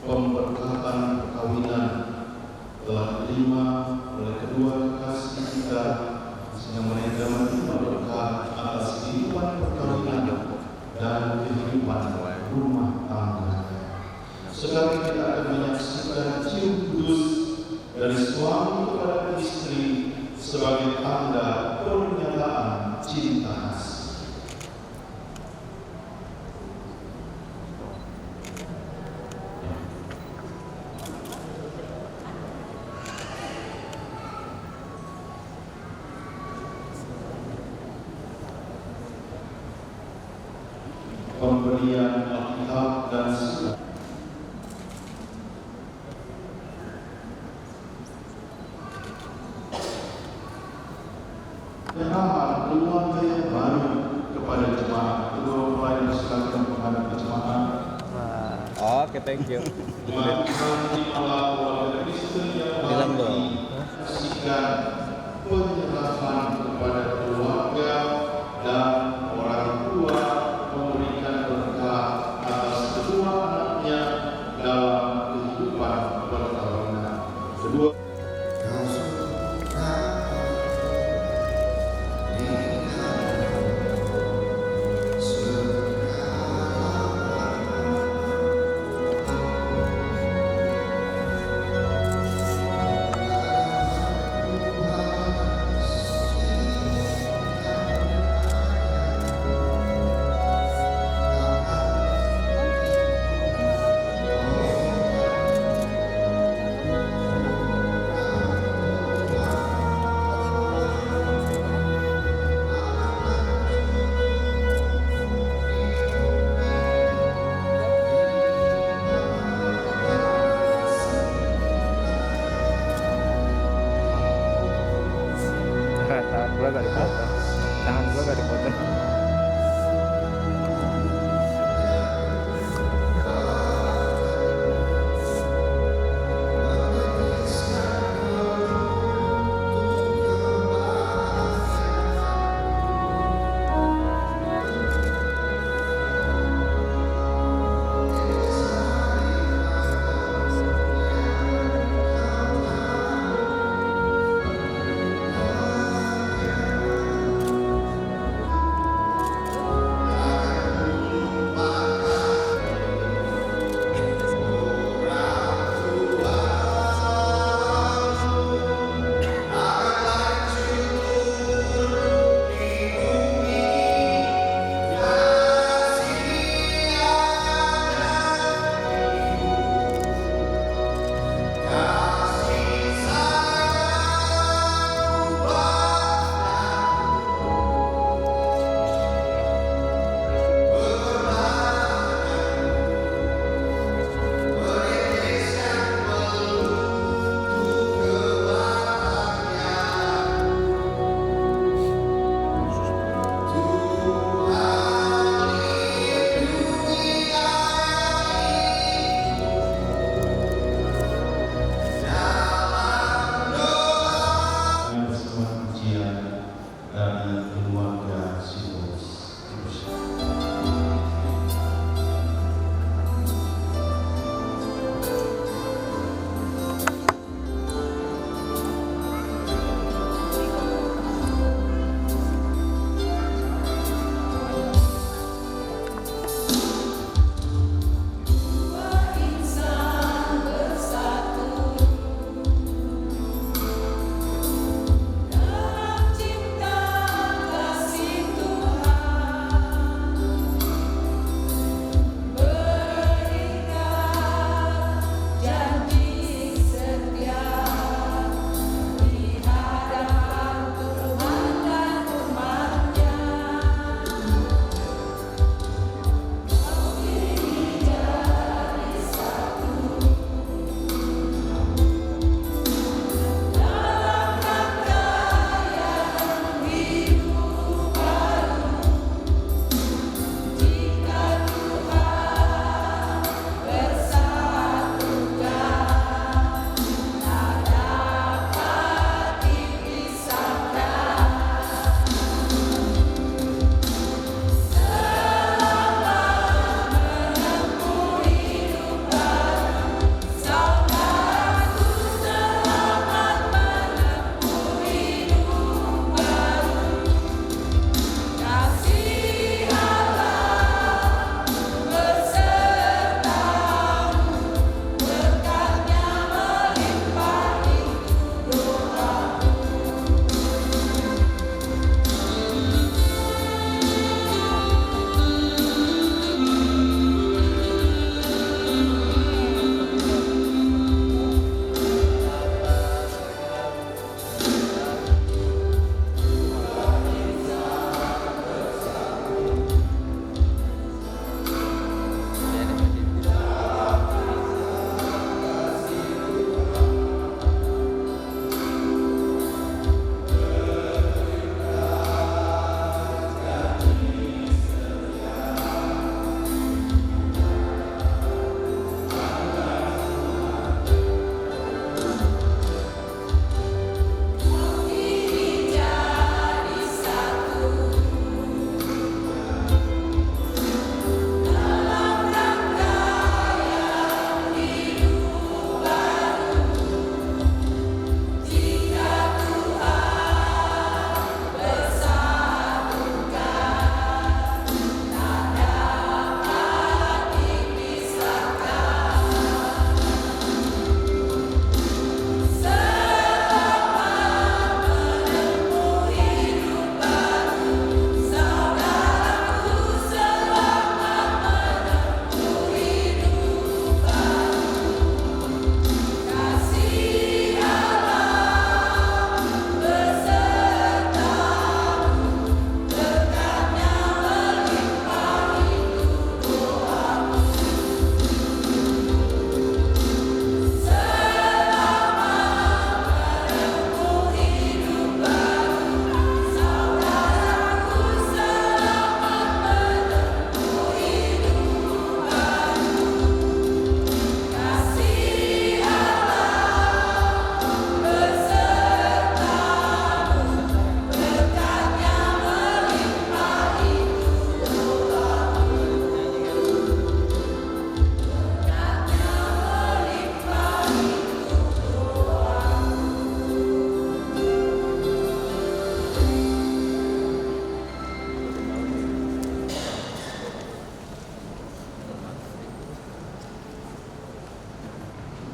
pemberkatan perkawinan telah diterima oleh kedua kekasih kita, sehingga mereka menerima berkat atas kehidupan perkawinan dan kehidupan rumah tangga. Sekarang kita akan menyaksikan cium kudus dari suami kepada istri sebagai tanda pernyataan cinta kasih. Pemberian Alkitab dan Surat. Penamaan keluarga yang baru kepada jemaat. Kedua mempelai silakan menghadap ke jemaat. Oke, thank you. Tuhan Allah keluarga Kristen yang Bilang baru dong. kasihkan penyerahan kepada keluarga dan orang tua, memberikan berkat atas kedua anaknya dalam kehidupan perkawinan. Kedua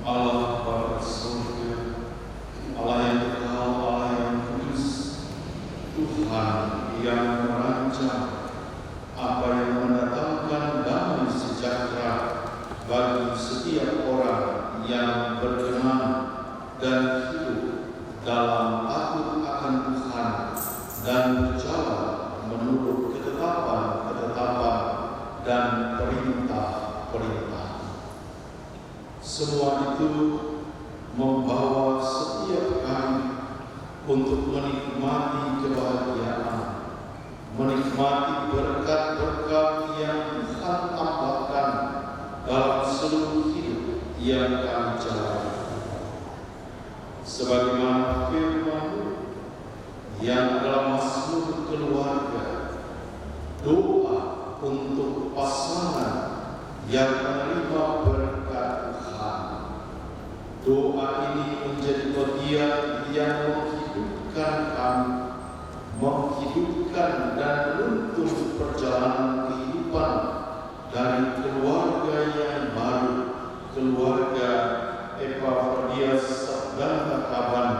Allah Bapa surga, Allah yang kekal, Allah yang kudus, Tuhan yang merancang apa yang mendatangkan damai sejahtera bagi setiap orang yang berkenan dan hidup dalam takut akan Tuhan dan berjalan menurut ketetapan-ketetapan dan perintah-perintah. Semua itu membawa setiap kami untuk menikmati kebahagiaan, menikmati berkat-berkat yang Tuhan tambahkan dalam seluruh hidup yang kami jalani. Sebagaimana firman-Mu yang adalah mazmur keluarga, doa untuk pasangan yang menerima berkat Tuhan. Doa ini menjadi bagian yang menghidupkan kami, menghidupkan dan menuntun perjalanan kehidupan dari keluarga yang baru, keluarga Epafrodias Sabdanta Kaban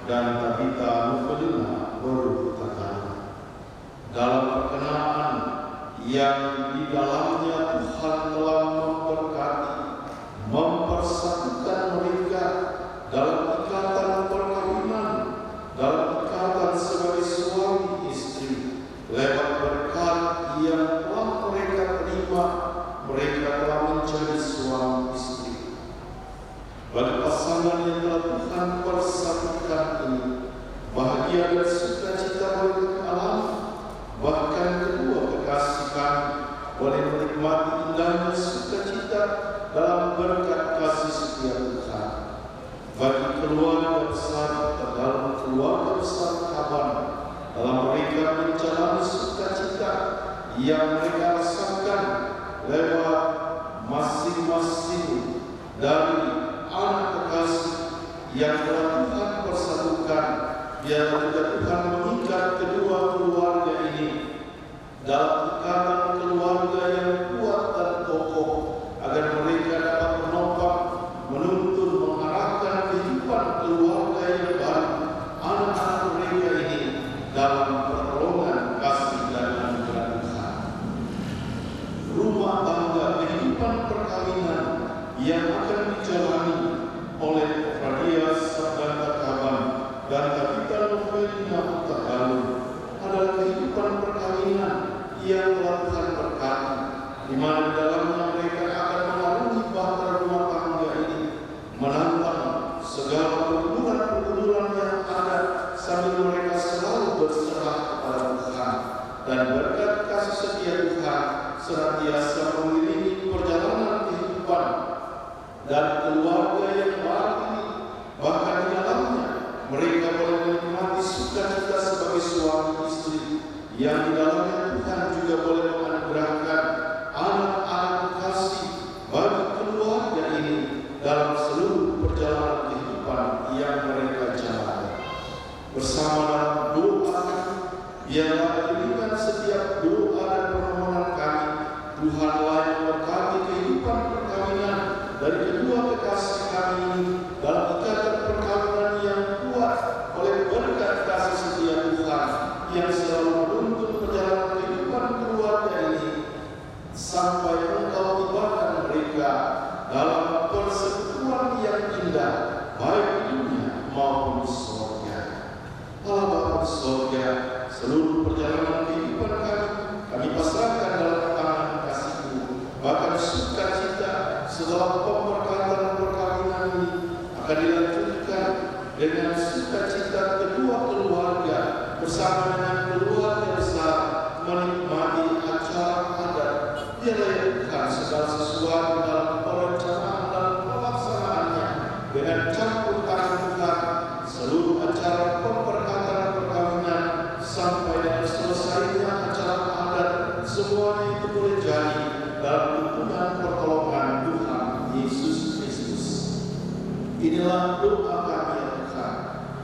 dan Tabita Nukelina Baru Tatana. Dalam perkenaan yang di dalamnya Tuhan telah memberkati, mempersatukan mereka dalam ikatan perkawinan, dalam ikatan sebagai suami istri, lewat berkat yang telah mereka terima, mereka telah menjadi suami istri. Bagi pasangan yang telah Tuhan persatukan ini, bahagia dan sukacita boleh alami, bahkan kedua kekasih kami boleh menikmati indahnya sukacita dalam berkat kasih setia Tuhan. Bagi keluarga besar, dalam keluarga besar Kaban, dalam mereka menjalani sukacita yang mereka rasakan lewat masing-masing dari anak kekasih yang telah Tuhan persatukan. Biarlah juga Tuhan mengikat kedua keluarga ini dalam ikatan keluarga yang kuat dan kokoh, agar mereka dapat menopang, menuntun, mengarahkan kehidupan keluarga yang baru, anak-anak mereka ini dalam pertolongan kasih dan anugerah Tuhan. Rumah tangga kehidupan perkawinan yang akan dijalani oleh Epafrodias Sabdanta Kaban dan Tabita Nukelina Baru adalah kehidupan perkawinan yang telah Tuhan berkati, di mana dalamnya mereka akan mengarungi bahtera rumah tangga ini, menantang segala pergumulan-pergumulan yang ada sambil mereka selalu berserah kepada Tuhan, dan berkat kasih setia Tuhan senantiasa mengiringi perjalanan kehidupan dan keluarga yang baru ini. Bahkan di dalamnya mereka boleh menikmati sukacita sebagai suami istri, yang di dalamnya Tuhan juga boleh menganugerahkan anak-anak kasih bagi keluarga ini dalam seluruh perjalanan kehidupan yang mereka jalani. Bersama dalam doa, biarlah iringan setiap doa dan permohonan kami, Tuhanlah yang memberkati kehidupan perkawinan dari kedua kekasih kami ini dalam ikatan perkawinan yang kuat oleh berkat kasih setia Tuhan yang selalu menuntun perjalanan kehidupan keluarga ini, sampai Engkau tibakan mereka dalam persekutuan yang indah, baik di dunia maupun di surga. Allah Bapa di surga, seluruh perjalanan kehidupan kami pasrahkan dalam tangan kasih-Mu. Bahkan sukacita setelah pemberkatan perkawinan ini akan dilanjutkan dengan sukacita kedua keluarga bersama dengan keluarga besar menikmati acara adat. Biarlah ya Tuhan segala sesuatu dalam perencanaan dan pelaksanaannya dengan campur tangan Tuhan, seluruh acara pemberkatan perkawinan sampai dengan selesainya acara adat, semuanya itu boleh jadi dalam tuntunan pertolongan Tuhan Yesus Kristus. Inilah doa kami ya Tuhan,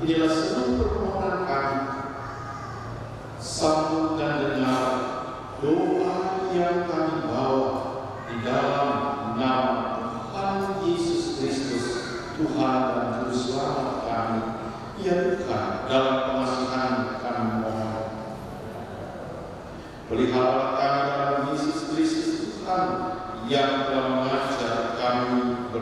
inilah seluruh permohonan kami. Sambut dan dengar doa yang kami bawa di dalam nama Tuhan Yesus Kristus,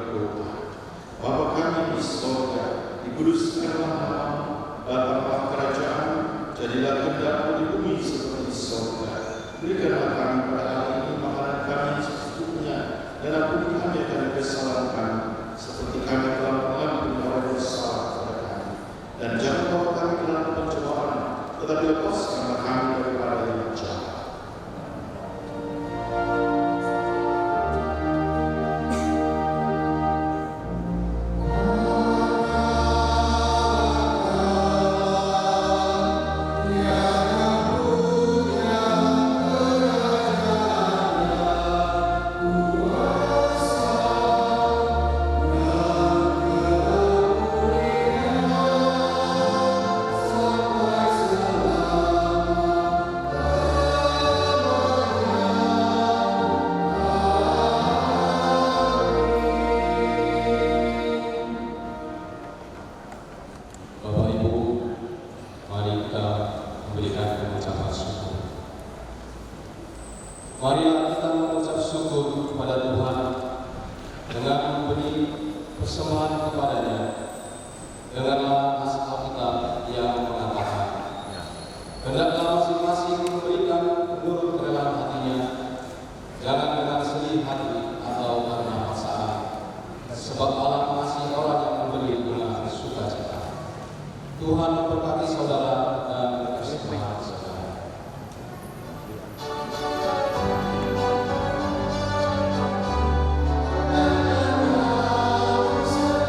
berdoa. Bapa kami di sorga, dikuduskanlah namamu, datanglah kerajaan, jadilah kehendakmu di bumi seperti di sorga. Berikanlah kami pada hari ini makanan kami secukupnya, dan ampuni kami akan kesalahan kami, seperti kami telah mengampuni orang yang bersalah kepada kami. Dan jangan bawa kami ke dalam pencobaan, tetapi lepaskanlah kami daripada yang jahat. Bapak Ibu, mari kita memberikan pengucapan syukur. Marilah kita mengucap syukur kepada Tuhan dengan memberi persembahan kepadanya. Dengarlah nas Alkitab yang mengatakan, hendaklah masing-masing memberikan menurut kerelaan hatinya, jangan dengan sedih hati atau karena paksaan, sebab Allah mengasihi orang yang memberi dengan sukacita. Tuhan memberkati saudara dan persembahan saudara. Saudara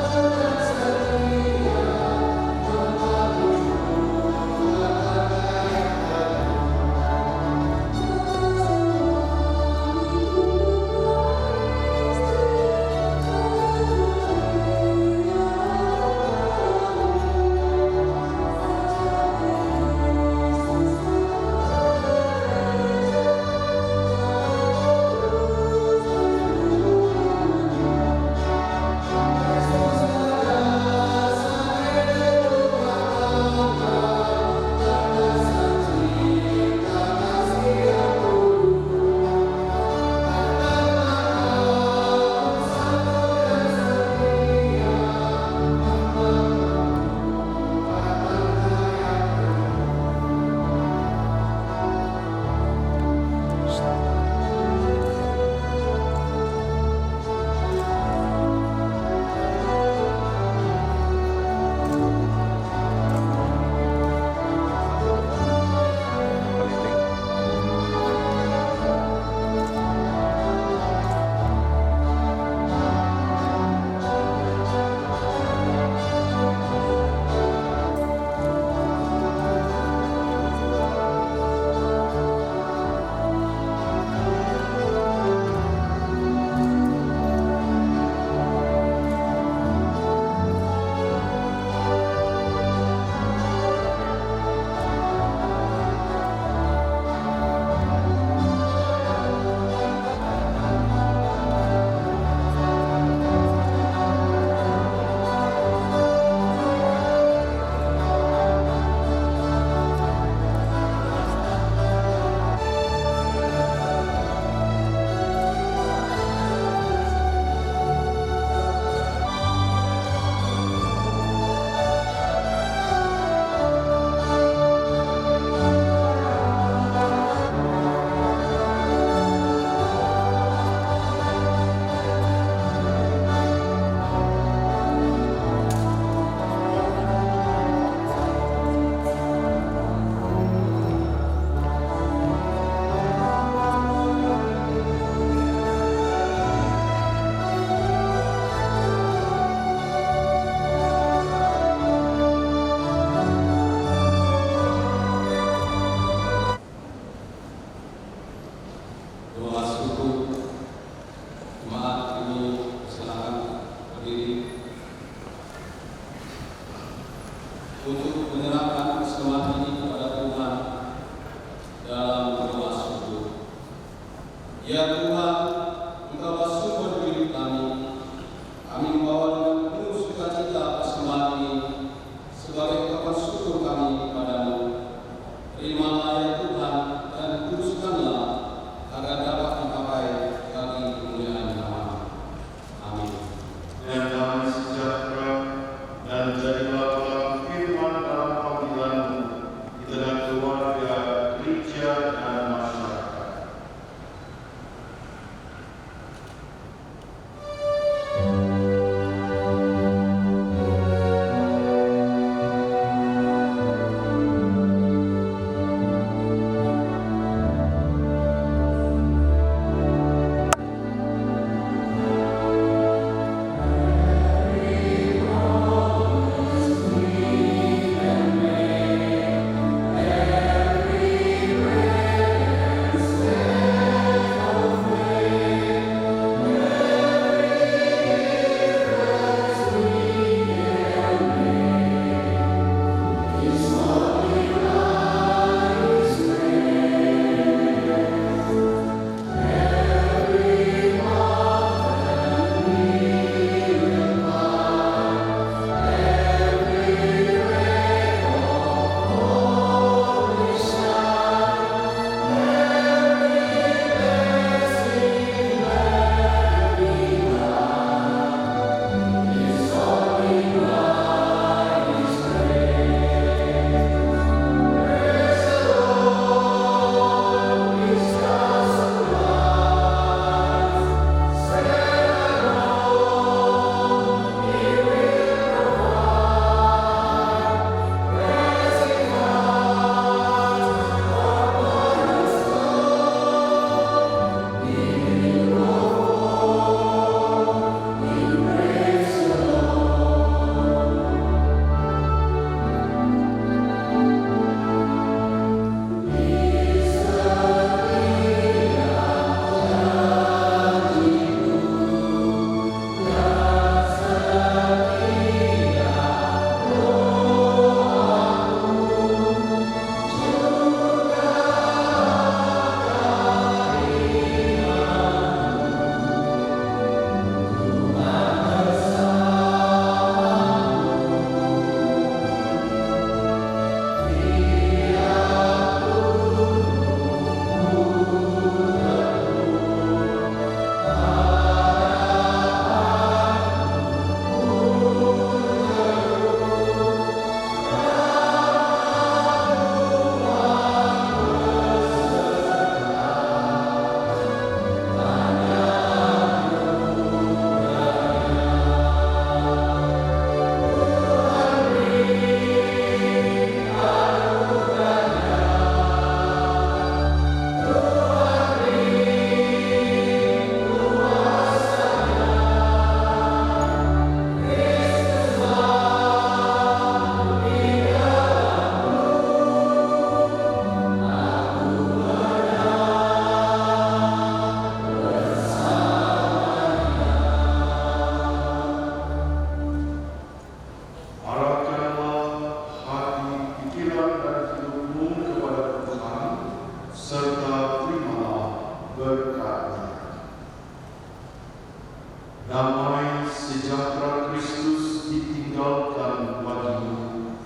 Damai sejahtera Kristus ditinggalkan bagimu.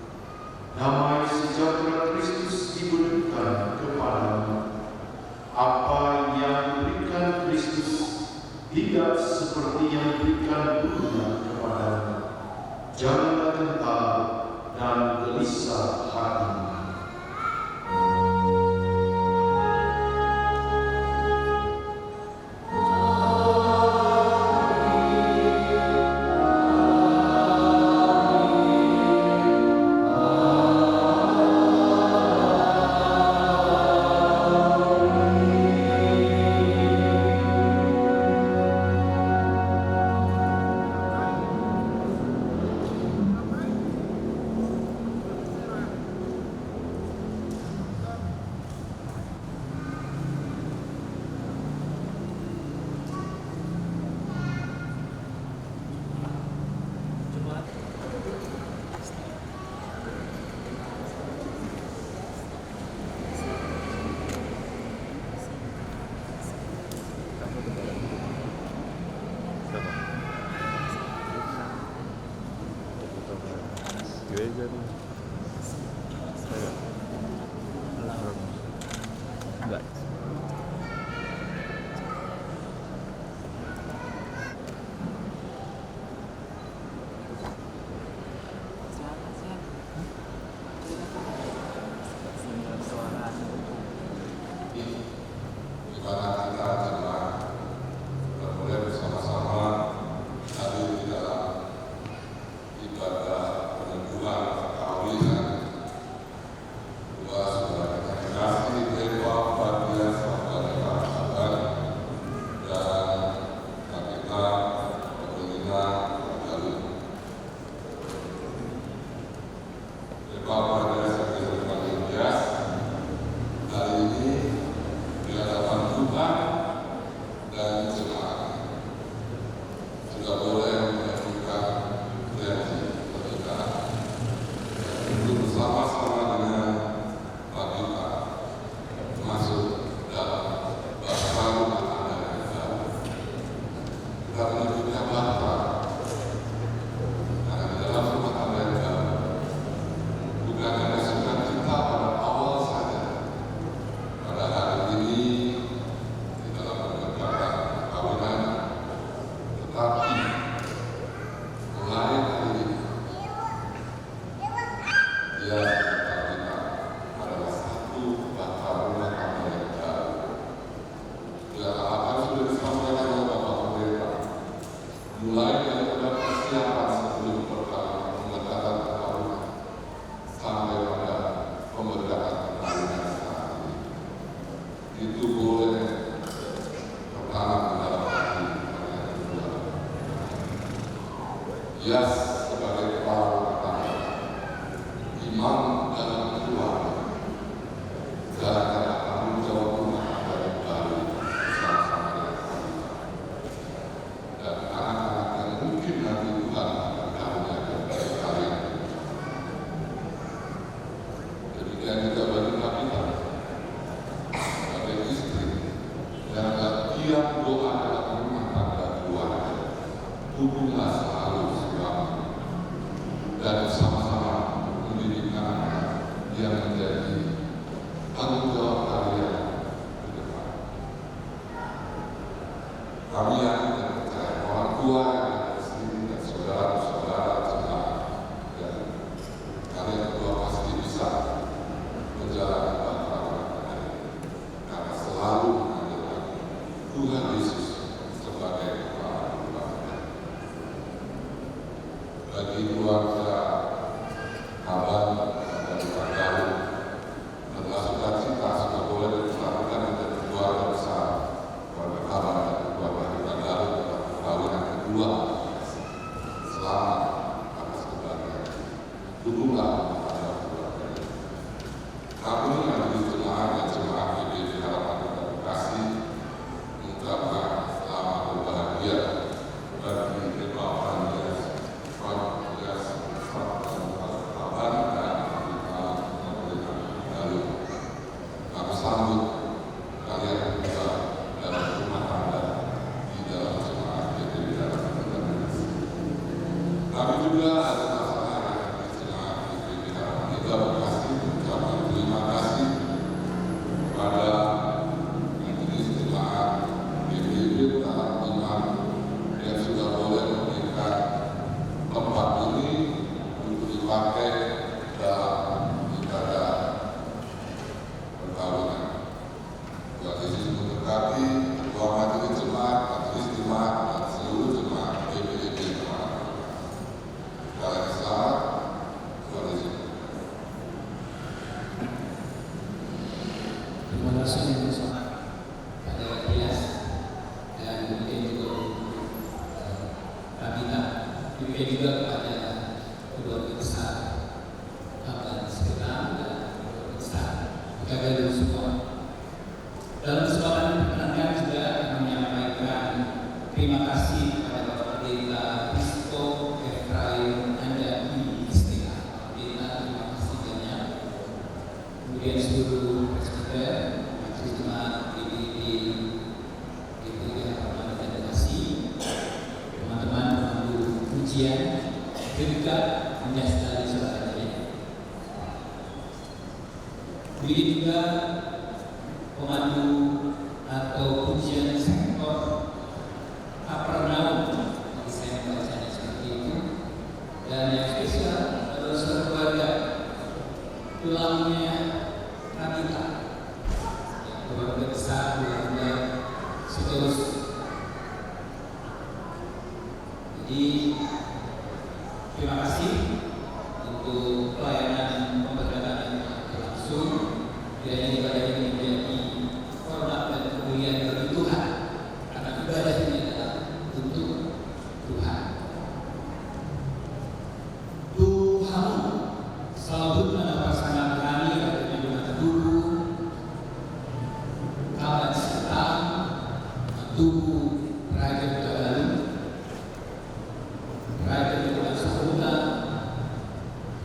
Damai sejahtera Kristus diberikan kepadamu. Apa yang diberikan Kristus tidak seperti yang diberikan dunia kepadamu. Janganlah gentar dan gelisah hatimu. Gereja nih. Enggak. kalian juga dalam rumah tangga di dalam jemaat GBI. demikian juga kepada keluarga besar Bapak Sekretariat dan keluarga besar PKB semua. Dalam kesempatan ini perkenankan juga menyampaikan terima kasih kepada Bapak Pendeta Kristo Efraim Anda Istilah. Pendeta, terima kasih banyak. Kemudian seluruh presbiter, jemaat GBI teman-teman pemandu pujian juga menyesali saudaranya. Begitu juga pemandu atau pujian sektor Kapernaum, saya membacanya seperti itu. Dan yang spesial adalah saudara keluarga pulangnya Nabila, keluarga besar keluarga Sitorus. Jadi terima kasih untuk pelayanan pemberdayaan yang berlangsung. Kiranya ibadah ini menjadi hormat dan kemuliaan bagi Tuhan, karena ibadah ini adalah untuk Tuhan. Tuhan selalu menambah pasangan kami pada dunia dulu, kawan serta tubuh Raja Tuhan. Raja di Sahuta,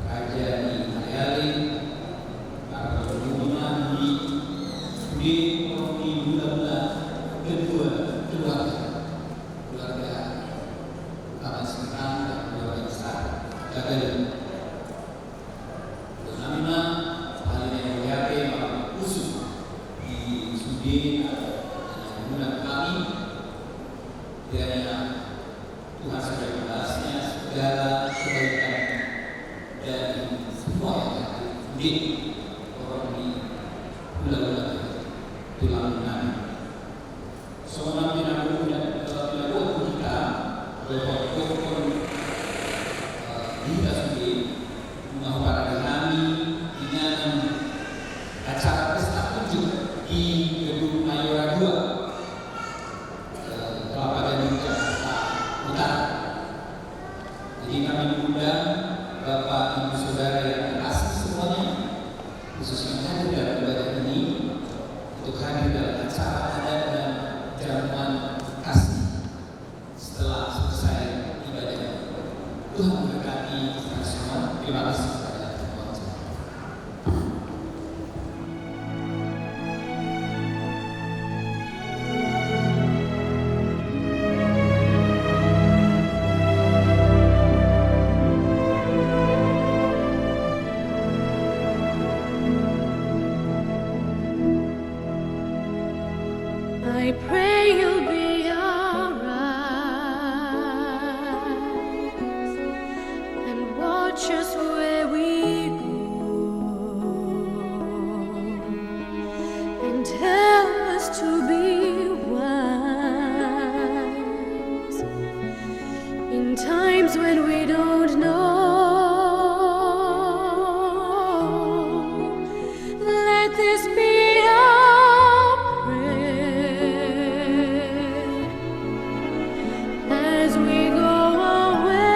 Raja di Hayali, para pembunuhan di bulan-bulan kedua keluarga Taman Sengkang dan keluarga besar Gagal. Nama paling yang berhati malam khusus di Sudin dan bulan kami dan Tuhan sudah membalasnya segala kebaikan dan semua yang di orang di bulan-bulan tulang-tulang. Seorang tidak kita berpokok kita sendiri menghormati kami dengan acara pesta kunjung di Gedung Mayora 2. Kelapa Gading Jakarta Utara. Jadi kami mengundang Bapak Ibu Saudara yang terkasih semuanya, khususnya hadir dalam ibadah ini, untuk hadir dalam acara adat dan jamuan kasih setelah selesai ibadah. Tuhan memberkati kita semua. Terima kasih kepada Tuhan. I pray you'll be alright and watch us where we go and help us to be wise in times when we don't know. Let this be our prayer as we go away.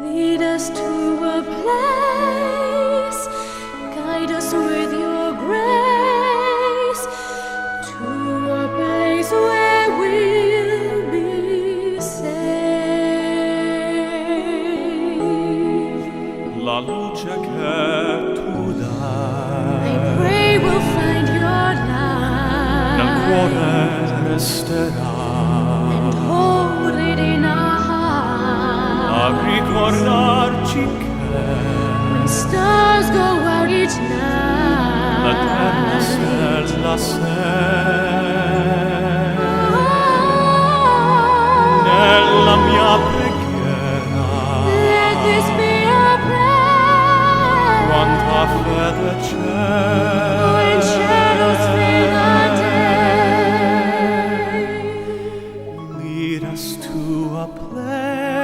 Lead us to a place, guide us with your grace, to a place where we'll be safe. La luce che tu I dai pray we'll find your nel light cuore resterà and hold it in our a heart. ricordarci che When stars go out each l'eterna night, stella sei oh, nella mia preghiera. let this be our prayer. Quanta fede When c'è shadows fill our day, lead us to a place